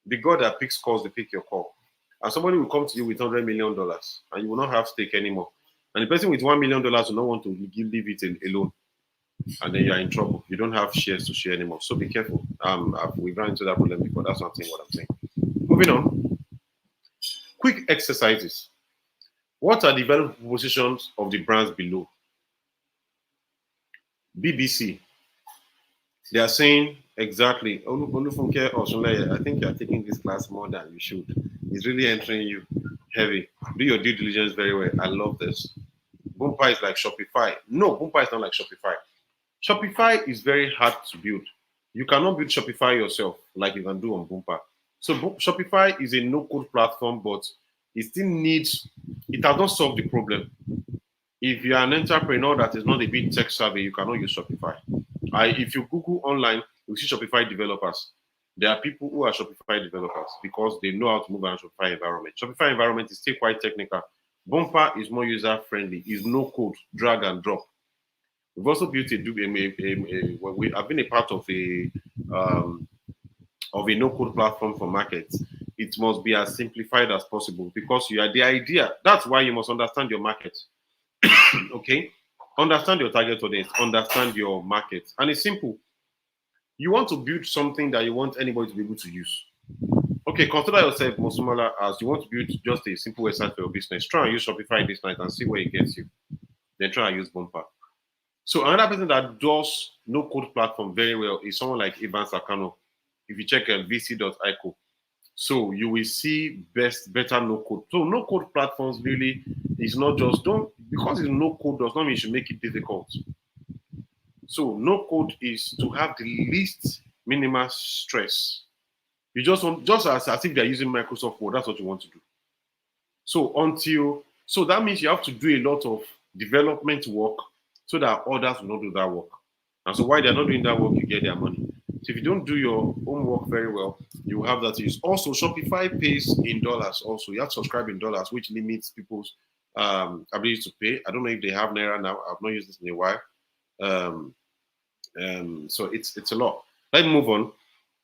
the God that picks calls, they pick your call. And somebody will come to you with $100 million and you will not have stake anymore. And the person with $1 million will not want to leave it alone. And then you are in trouble. You don't have shares to share anymore. So be careful. We've run into that problem before. That's not saying what I'm saying. Moving on. Quick exercises. What are the value propositions of the brands below? BBC. They are saying exactly. Olufunke Osunleye, I think you are taking this class more than you should. It's really entering you heavy. Do your due diligence very well. I love this. Boompa is like Shopify. No, Boompa is not like Shopify. Shopify is very hard to build. You cannot build Shopify yourself like you can do on Boompa. So Shopify is a no-code platform, but it still needs, it has not solved the problem. If you are an entrepreneur that is not a bit tech savvy, you cannot use Shopify. If you Google online, you see Shopify developers. There are people who are Shopify developers because they know how to move around Shopify environment. Shopify environment is still quite technical. Boompa is more user friendly. It's no code, drag and drop. We've also built we have been a part of a no-code platform for markets. It must be as simplified as possible because you are the idea. That's why you must understand your market. Okay, understand your target audience, understand your market, and it's simple. You want to build something that you want anybody to be able to use. Okay, consider yourself Mosumala as you want to build just a simple website for your business. Try and use Shopify this night and see where it gets you. Then try and use Bumper. So another person that does no code platform very well is someone like Ivan Sakano. If you check vc.ico, so you will see better no code. So no code platforms really is not just don't because it's no code does not mean you should make it difficult. So no code is to have the least minimal stress. You just want just as if they're using Microsoft Word, that's what you want to do. So that means you have to do a lot of development work so that others will not do that work. And so while they're not doing that work, you get their money. So if you don't do your homework very well, you will have that to use. Also, Shopify pays in dollars. Also, you have to subscribe in dollars, which limits people's ability to pay. I don't know if they have Naira now. I've not used this in a while. So it's a lot. Let's move on.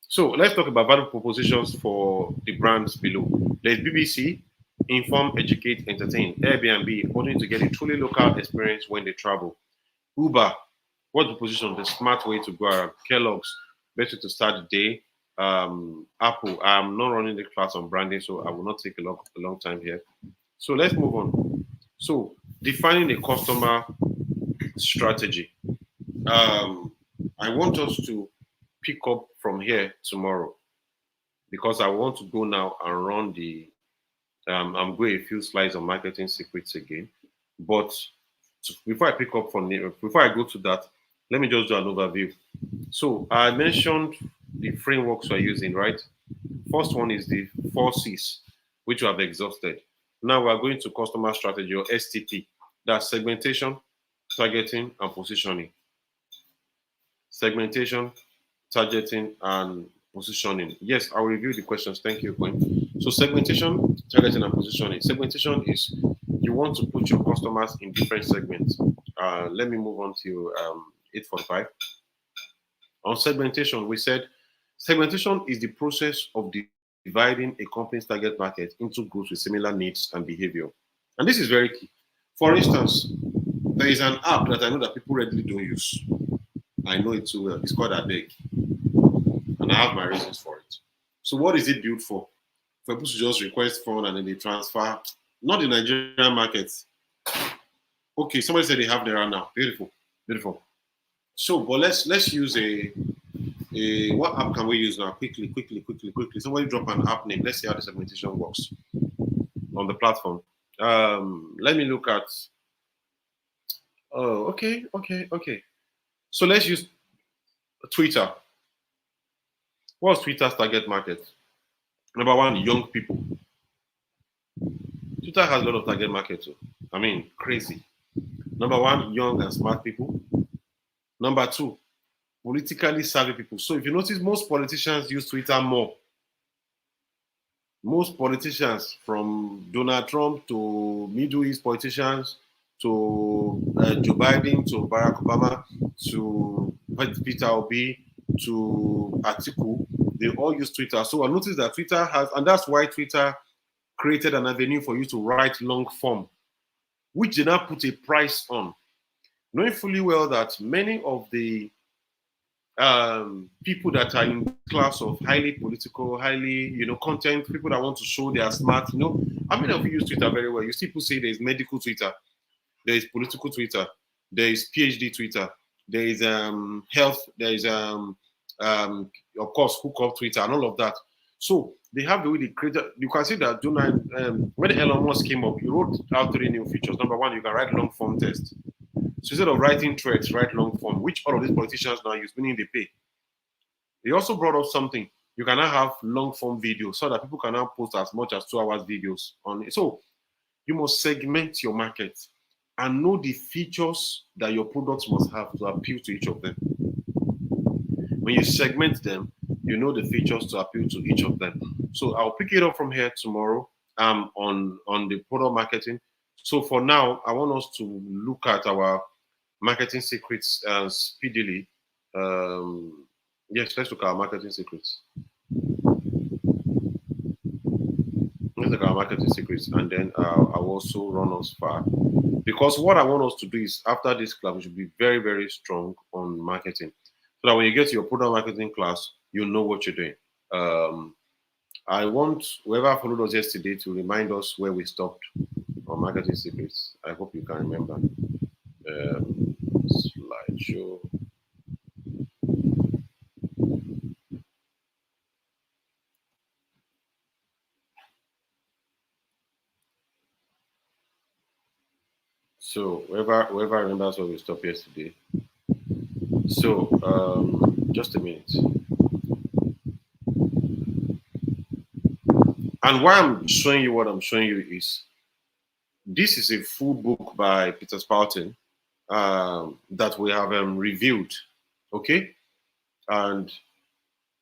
So let's talk about value propositions for the brands below. There's BBC, inform, educate, entertain. Airbnb, wanting to get a truly local experience when they travel. Uber, what's the position? The smart way to go around. Kellogg's, best way to start the day. Apple, I'm not running the class on branding, so I will not take a long time here. So let's move on. So defining a customer strategy. I want us to pick up from here tomorrow because I want to go now and run the I'm going a few slides on marketing secrets again. But before I pick up from there, before I go to that, let me just do an overview. So I mentioned the frameworks we're using, right? First one is the 4Cs, which we have exhausted. Now we're going to customer strategy or STP. That's segmentation, targeting, and positioning. Segmentation, targeting, and positioning. Yes, I'll review the questions. Thank you, Gwen. So segmentation, targeting, and positioning. Segmentation is you want to put your customers in different segments. Let me move on to 845. On segmentation, we said segmentation is the process of dividing a company's target market into groups with similar needs and behavior. And this is very key. For instance, there is an app that I know that people readily don't use. I know it too well. It's called Abeg. And I have my reasons for it. So what is it built for? For people to just request fund and then they transfer. Not the Nigerian market. Okay, somebody said they have Naira now. Beautiful, beautiful. So, but let's use a what app can we use now? Quickly. Somebody drop an app name. Let's see how the segmentation works on the platform. Let me look at. Oh, okay. So let's use Twitter. What's Twitter's target market? Number one, young people. Twitter has a lot of target market too. I mean, crazy. Number one, young and smart people. Number two, politically savvy people. So if you notice, most politicians use Twitter more. Most politicians, from Donald Trump to Middle East politicians to Joe Biden to Barack Obama to Peter Obi to Atiku, they all use Twitter. So I noticed that Twitter has, and that's why Twitter created an avenue for you to write long form, which they now put a price on, knowing fully well that many of the people that are in class of highly political, highly, content, people that want to show they are smart, how many of you use Twitter very well? You see people say there's medical Twitter, there is political Twitter, there is PhD Twitter, there is health, there is of course hookup Twitter and all of that. So they have the way they created. You can see that when Elon Musk came up, he wrote out 3 new features. Number one, you can write long form text. So instead of writing threads, write long form, which all of these politicians now use, meaning they pay. They also brought up something. You can now have long form videos so that people can now post as much as 2 hours videos on it. So you must segment your market and know the features that your products must have to appeal to each of them. When you segment them, you know the features to appeal to each of them. So I'll pick it up from here tomorrow on the product marketing. So for now, I want us to look at our marketing secrets speedily. Yes, let's look at our marketing secrets. Let's look at our marketing secrets, and then I'll also run us far. Because what I want us to do is, after this class, we should be very, very strong on marketing. So that when you get to your product marketing class, you know what you're doing. I want whoever followed us yesterday to remind us where we stopped on marketing secrets. I hope you can remember. Slideshow. So whoever remembers where we stopped yesterday. So just a minute. And why I'm showing you what I'm showing you is this is a full book by Peter Spalton that we have reviewed. Okay, and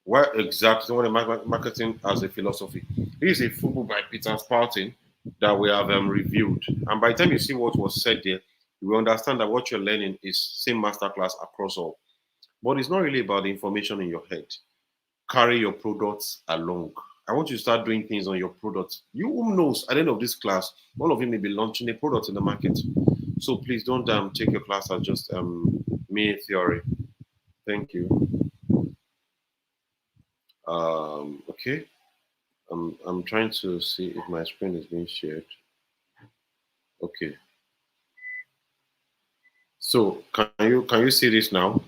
what exactly what marketing as a philosophy? This is a full book by Peter Spalton that we have reviewed. And by the time you see what was said there, you will understand that what you're learning is same masterclass across all. But it's not really about the information in your head. Carry your products along. I want you to start doing things on your products. You who knows at the end of this class, all of you may be launching a product in the market. So please don't take your class as just mere theory. Thank you. Okay. I'm trying to see if my screen is being shared. Okay. So can you see this now?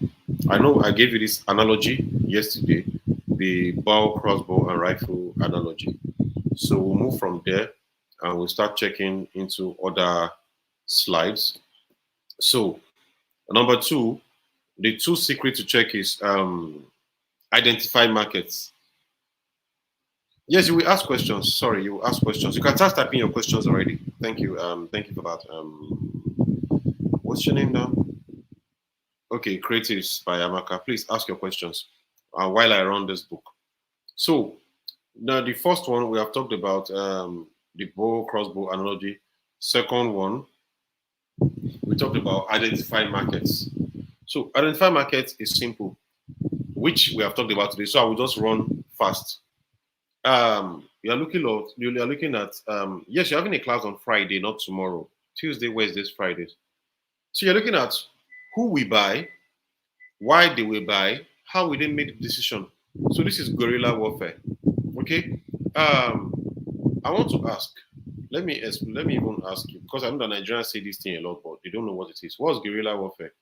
I know I gave you this analogy yesterday, the bow, crossbow, and rifle analogy. So we'll move from there and we'll start checking into other slides. So number two, the two secret to check is identify markets. Yes, you will ask questions. Sorry, you will ask questions. You can start typing your questions already. Thank you. Thank you for that. What's your name now? Okay, Creatives by Amaka. Please ask your questions while I run this book. So now the first one we have talked about the bow crossbow analogy. Second one, we talked about identify markets. So identify markets is simple, which we have talked about today. So I will just run fast. You're looking at yes, you're having a class on Friday, not tomorrow. Tuesday, Wednesdays, Fridays. So you're looking at who we buy, why they will buy, how we then make the decision. So this is guerrilla warfare. Okay. I want to ask. Let me even ask you because I know that Nigerians say this thing a lot, but they don't know what it is. What's guerrilla warfare?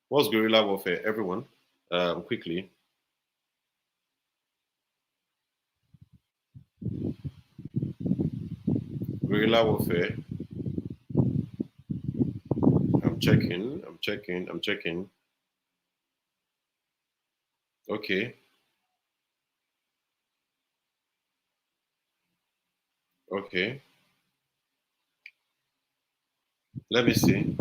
What's guerrilla warfare? Everyone, quickly. Guerrilla warfare. I'm checking. I'm checking. I'm checking. Okay. Okay. Let me see.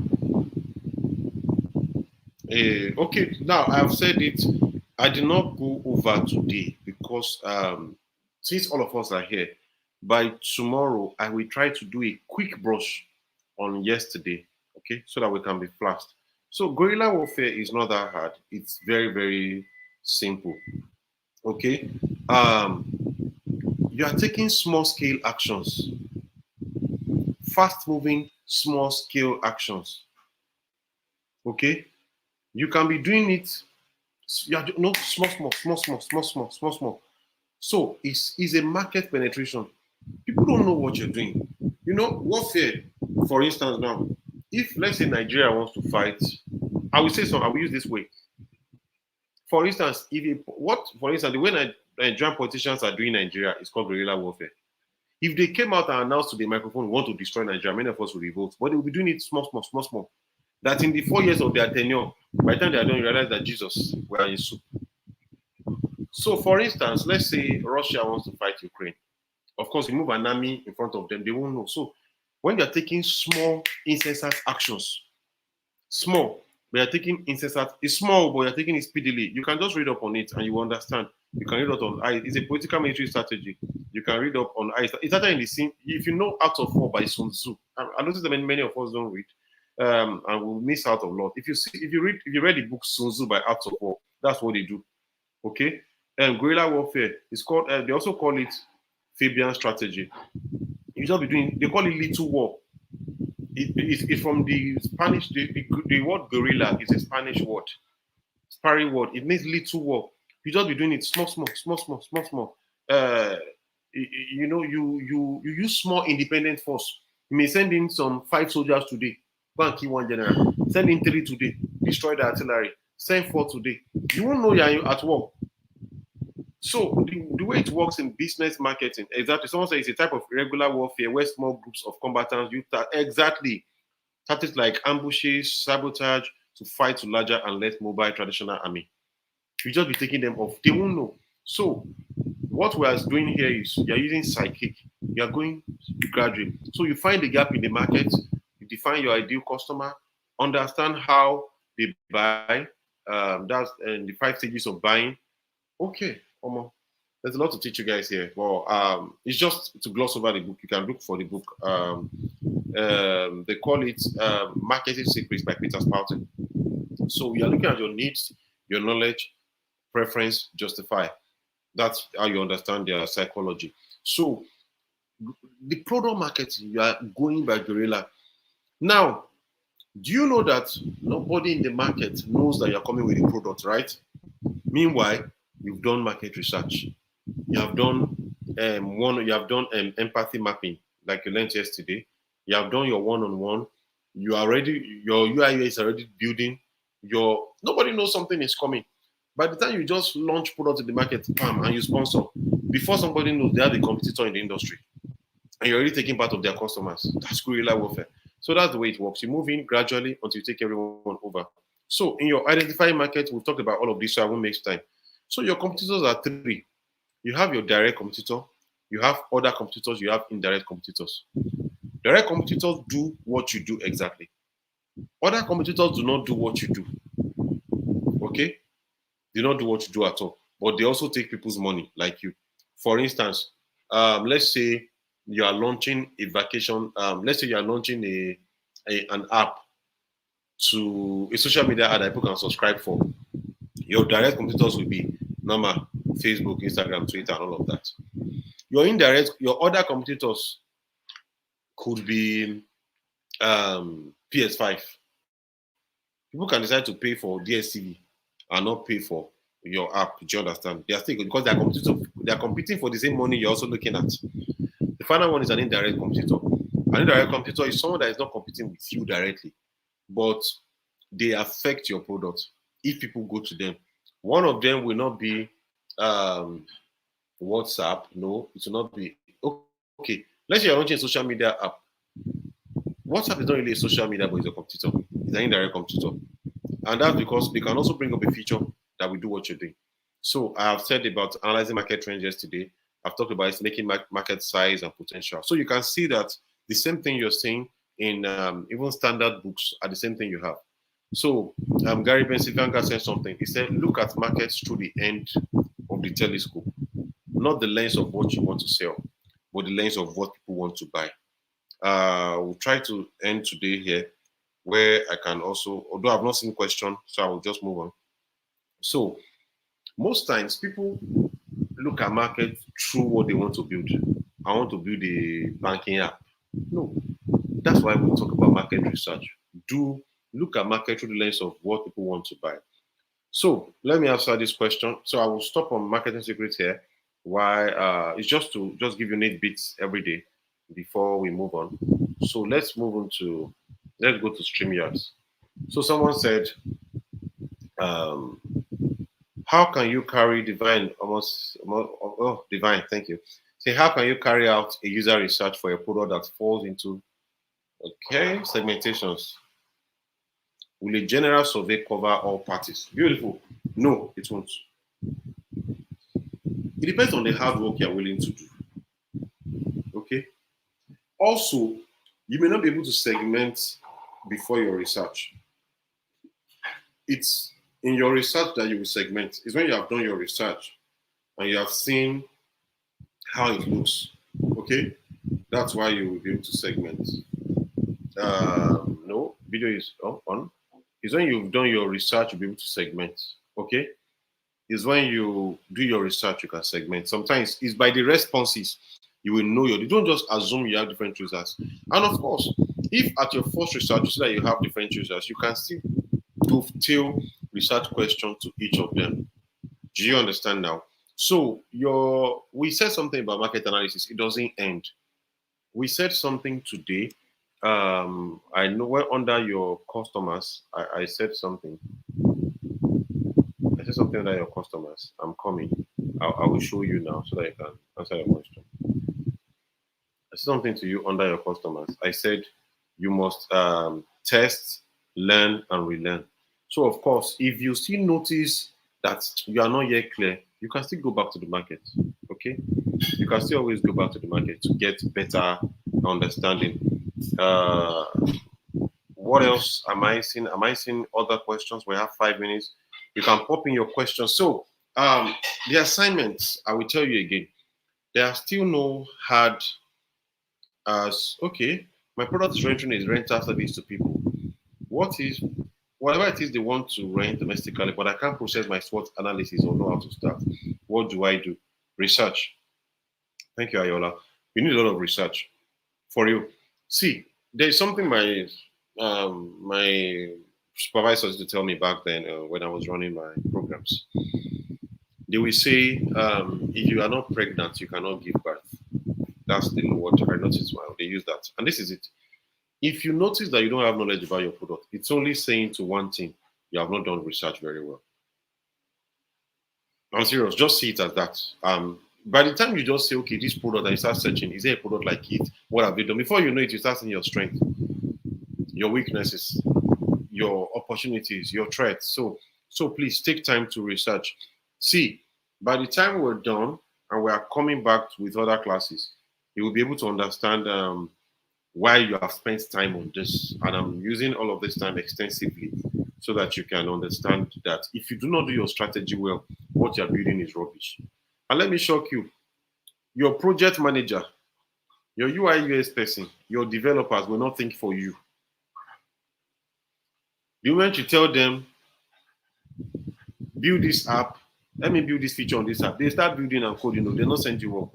Okay. Now I've said it. I did not go over today because since all of us are here, by tomorrow I will try to do a quick brush on yesterday. Okay, so that we can be fast. So guerrilla warfare is not that hard. It's very very simple. Okay. Um, you are taking small scale actions, fast moving small scale actions. Okay, you can be doing it. You are no small, small, small, small, small, small, small, small. So it's a market penetration. People don't know what you're doing. You know, warfare, for instance, now, if let's say Nigeria wants to fight, I will say so, I will use this way. For instance, if you, what for instance, the way Nigerian politicians are doing Nigeria is called guerrilla warfare. If they came out and announced to the microphone, we want to destroy Nigeria, many of us will revolt. But they will be doing it small, small, small, small. That in the 4 years of their tenure, by the time they are done, you realize that Jesus were in soup. So, for instance, let's say Russia wants to fight Ukraine. Of course, you move an army in front of them, they won't know. So, when you're taking small, incessant actions, small, but you're taking incessant, it's small, but you're taking it speedily. You can just read up on it and you understand. You can read up on it's a political military strategy. You can read up on it's actually in the scene. If you know Art of War by Sun Tzu, I noticed that many of us don't read, and we miss out a lot. If you read the book Sun Tzu by Art of War, that's what they do. Okay, and guerrilla warfare is called. They also call it Fabian strategy. You just be doing. They call it little war. It's from the Spanish. The word guerrilla is a Spanish word. Sparring word. It means little war. You just be doing it small, small, small, small, small, small. Uh, you know, you use small independent force. You may send in some 5 soldiers today. Go and kill one general. Send in 3 today. Destroy the artillery. Send 4 today. You won't know you're at war. So the way it works in business marketing, exactly. Someone says it's a type of regular warfare where small groups of combatants use exactly tactics like ambushes, sabotage to fight to larger and less mobile traditional army. You just be taking them off. They won't know. So what we are doing here is you're using psychic. You're going gradually. So you find the gap in the market, you define your ideal customer, understand how they buy. That's and the 5 stages of buying. Okay, there's a lot to teach you guys here. Well, it's just to gloss over the book. You can look for the book. They call it Marketing Secrets by Peter Spouton. So you're looking at your needs, your knowledge, preference, justify. That's how you understand their psychology. So the product marketing, you are going by guerrilla. Now, do you know that nobody in the market knows that you're coming with a product, right? Meanwhile, you've done market research. You have done empathy mapping, like you learned yesterday. You have done your one-on-one. You are ready. Your UI is already building. Nobody knows something is coming. By the time you just launch product in the market, bam, and you sponsor, before somebody knows they have a competitor in the industry, and you're already taking part of their customers. That's guerrilla warfare. So that's the way it works. You move in gradually until you take everyone over. So in your identifying market, we've talked about all of this, so I won't waste time. So your competitors are 3. You have your direct competitor, you have other competitors, you have indirect competitors. Direct competitors do what you do exactly. Other competitors do not do what you do. Okay? They don't do what you do at all. But they also take people's money, like you. For instance, let's say you are launching a vacation, let's say you are launching an app to a social media ad that people can subscribe for. Your direct competitors will be normal Facebook, Instagram, Twitter, and all of that. Your other competitors could be PS5. People can decide to pay for DSTV and not pay for your app. Do you understand? They are still good because they are competing for the same money you're also looking at. The final one is an indirect competitor. An indirect competitor is someone that is not competing with you directly, but they affect your product if people go to them. One of them will not be WhatsApp. No, it will not be. Okay, let's say you're launching a social media app. WhatsApp is not really a social media, but it's a competitor. It's an indirect competitor. And that's because they can also bring up a feature that will do what you're doing. So I have said about analyzing market trends yesterday. I've talked about it's making market size and potential. So you can see that the same thing you're saying in even standard books are the same thing you have. So Gary Pennsylvania said something. He said, look at markets through the end of the telescope, not the lens of what you want to sell, but the lens of what people want to buy. We'll try to end today here where I can also, although I've not seen question, so I will just move on. So most times people look at market through what they want to build. I want to build a banking app. No, that's why we talk about market research. Do look at market through the lens of what people want to buy. So let me answer this question. So I will stop on marketing secrets here. Why? It's just to just give you 8 bits every day before we move on. So let's move on to let's go to StreamYards. So someone said, um, how can you carry divine divine? Thank you. Say, how can you carry out a user research for a product that falls into segmentations? Will a general survey cover all parties? Beautiful. No, it won't. It depends on the hard work you're willing to do. Okay. Also, you may not be able to segment before your research. It's in your research that you will segment. It's when you have done your research and you have seen how it looks. Okay. That's why you will be able to segment. No, video is on. It's when you've done your research, you'll be able to segment. Okay. Is when you do your research, you can segment. Sometimes it's by the responses you will know you don't just assume you have different users. And of course, if at your first research you see that you have different users, you can still dovetail research question to each of them. Do you understand now? So we said something about market analysis. It doesn't end. We said something today. I know where under your customers, I said something. I said something under your customers. I'm coming. I will show you now so that you can answer your question. I said something to you under your customers. I said you must test, learn, and relearn. So, of course, if you still notice that you are not yet clear, you can still go back to the market. Okay? You can still always go back to the market to get better understanding. What else am I seeing? Am I seeing other questions? We have 5 minutes. You can pop in your questions. So, the assignments, I will tell you again, there are still no hard as okay. My product is renting is rental service to people. What is whatever it is they want to rent domestically, but I can't process my SWOT analysis or know how to start. What do I do? Research. Thank you, Ayola. You need a lot of research for you. See, there's something my supervisors used to tell me back then when I was running my programs. They will say, if you are not pregnant, you cannot give birth. That's the what I noticed. Well, they use that, and this is it. If you notice that you don't have knowledge about your product, it's only saying to one thing, you have not done research very well. I'm serious. Just see it as that. By the time you just say, okay, this product, and you start searching, is there a product like it? What have you done? Before you know it, you start seeing your strength, your weaknesses, your opportunities, your threats. So please take time to research. See, by the time we're done and we are coming back with other classes, you will be able to understand why you have spent time on this. And I'm using all of this time extensively so that you can understand that if you do not do your strategy well, what you're building is rubbish. And let me shock you, your project manager, your UI UX person, your developers will not think for you. The moment you tell them, build this app, let me build this feature on this app, they start building and coding. They'll not send you work.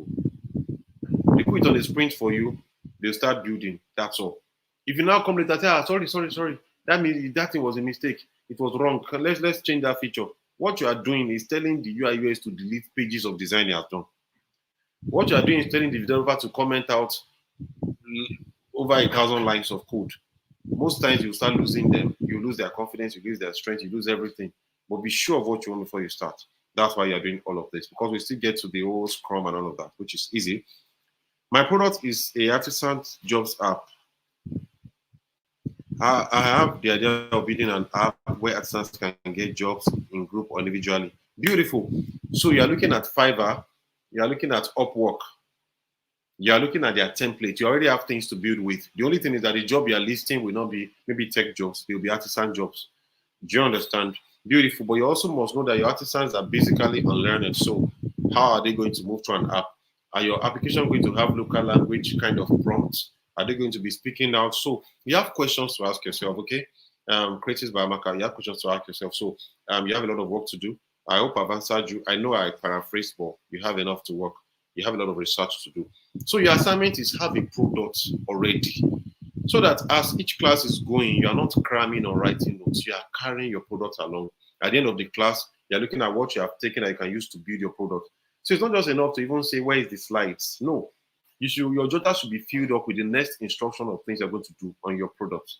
They put it on a sprint for you, they'll start building. That's all. If you now come later, say, sorry. That means that thing was a mistake. It was wrong. Let's change that feature. What you are doing is telling the UI UX to delete pages of design you have done. What you are doing is telling the developer to comment out over 1,000 lines of code. Most times you start losing them. You lose their confidence, you lose their strength, you lose everything. But be sure of what you want before you start. That's why you're doing all of this, because we still get to the whole Scrum and all of that, which is easy. My product is a artisan jobs app. I have the idea of building an app where artisans can get jobs in group or individually. Beautiful. So you are looking at Fiverr, you are looking at Upwork, you are looking at their template. You already have things to build with. The only thing is that the job you are listing will not be maybe tech jobs, they will be artisan jobs. Do you understand? Beautiful. But you also must know that your artisans are basically unlearned. So how are they going to move to an app? Are your application going to have local language kind of prompts? Are they going to be speaking out? So you have questions to ask yourself, okay? Creatives by Amaka, you have questions to ask yourself. So you have a lot of work to do. I hope I've answered you. I know I paraphrased, but you have enough to work. You have a lot of research to do. So your assignment is have a product already so that as each class is going, you are not cramming or writing notes. You are carrying your product along. At the end of the class, you are looking at what you have taken that you can use to build your product. So it's not just enough to even say where is the slides. No, your jotter should be filled up with the next instruction of things you're going to do on your product.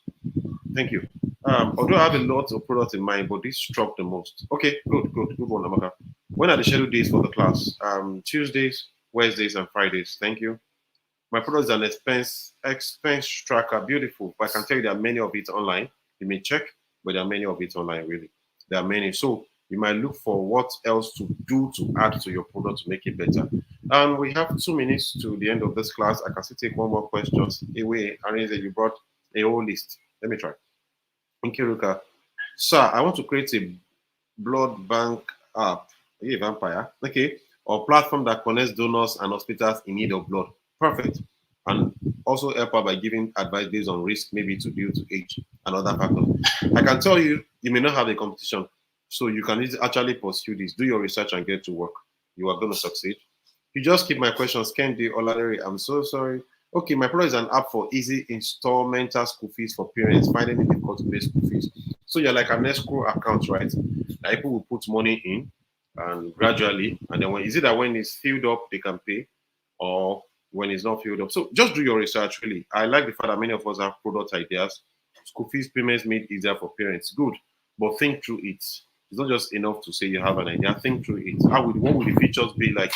Thank you. Although I have a lot of products in mind, but this struck the most. Okay, good one, Amaka. When are the scheduled days for the class? Tuesdays, Wednesdays, and Fridays. Thank you. My product is an expense tracker. Beautiful. But I can tell you there are many of it online. You may check, but there are many of it online, really. There are many. So you might look for what else to do to add to your product to make it better. And we have 2 minutes to the end of this class. I can still take one more question. Away, Arinze, you brought a whole list. Let me try. Nkiruka. Sir, I want to create a blood bank app. Are you a vampire? Okay. Or platform that connects donors and hospitals in need of blood. Perfect. And also help out by giving advice based on risk, maybe to due to age and other factors. I can tell you, you may not have a competition. So you can actually pursue this. Do your research and get to work. You are going to succeed. You just keep my questions. Kendi Oladere, I'm so sorry. Okay, my product is an app for easy installmental school fees for parents finding it difficult to pay school fees. So you're like an escrow account, right? That people will put money in and gradually, and then when is it that when it's filled up they can pay, or when it's not filled up. So just do your research. Really, I like the fact that many of us have product ideas. School fees payments made easier for parents. Good, but think through it. It's not just enough to say you have an idea. Think through it. What would the features be like?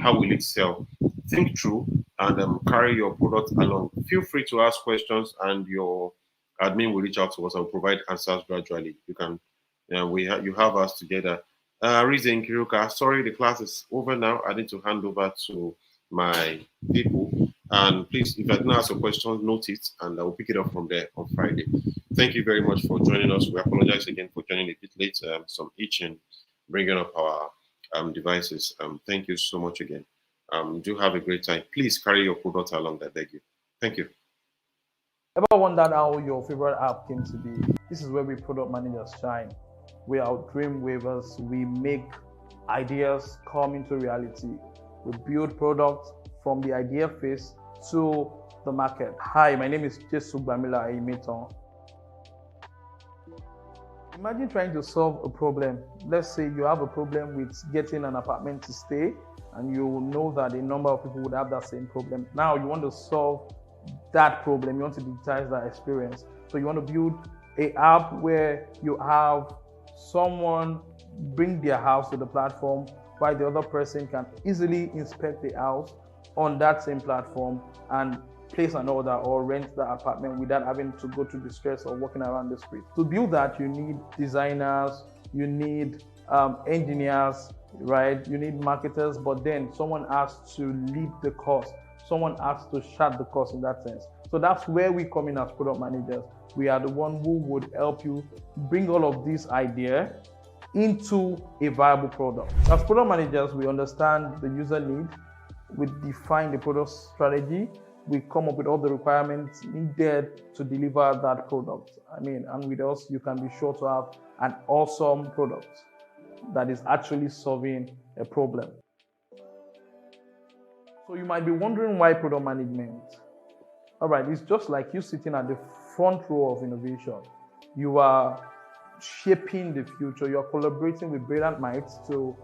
How will it sell? Think through and carry your product along. Feel free to ask questions, and your admin will reach out to us and provide answers gradually. You can, you have us together. Rize and Kiruka, sorry, the class is over now. I need to hand over to my people. And please, if I didn't ask a question, note it, and I will pick it up from there on Friday. Thank you very much for joining us. We apologize again for joining a bit late. Some itching, bringing up our devices. Thank you so much again. Do have a great time. Please carry your product along. I beg you. Thank you. Ever wondered how your favorite app came to be? This is where we product managers shine. We are dream weavers. We make ideas come into reality. We build products from the idea phase to the market. Hi, my name is Jesu Bamila Aimeton. Imagine trying to solve a problem. Let's say you have a problem with getting an apartment to stay, and you know that a number of people would have that same problem. Now you want to solve that problem. You want to digitize that experience. So you want to build an app where you have someone bring their house to the platform while the other person can easily inspect the house on that same platform and place an order or rent the apartment without having to go through the stress of walking around the street. To build that, you need designers, you need engineers, right? You need marketers, but then someone has to lead the cost. Someone has to chart the cost in that sense. So that's where we come in as product managers. We are the one who would help you bring all of this idea into a viable product. As product managers, we understand the user need, we define the product strategy, we come up with all the requirements needed to deliver that product. And with us, you can be sure to have an awesome product that is actually solving a problem. So you might be wondering why product management? All right, it's just like you sitting at the front row of innovation. You are shaping the future. You're collaborating with brilliant minds to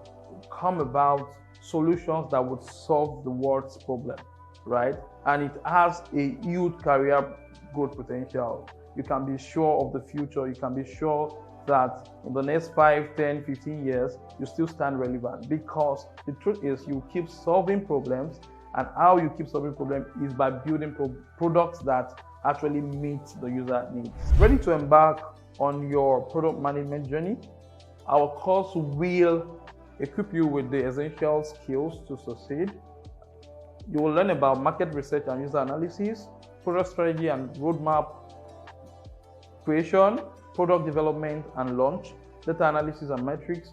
come about solutions that would solve the world's problem, right? And it has a huge career growth potential. You can be sure of the future. You can be sure that in the next 5, 10, 15 years, you still stand relevant, because the truth is you keep solving problems And how you keep solving problems is by building products that actually meet the user needs. Ready to embark on your product management journey? Our course will equip you with the essential skills to succeed. You will learn about market research and user analysis, product strategy and roadmap creation, product development and launch, data analysis and metrics,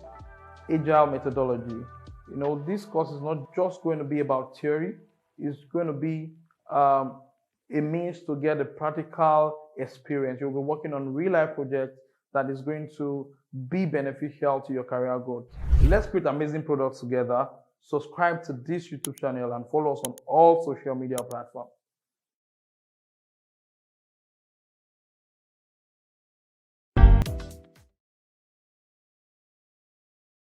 agile methodology. This course is not just going to be about theory, it's going to be a means to get a practical experience. You'll be working on real life projects that is going to be beneficial to your career growth. Let's create amazing products together. Subscribe to this YouTube channel and follow us on all social media platforms.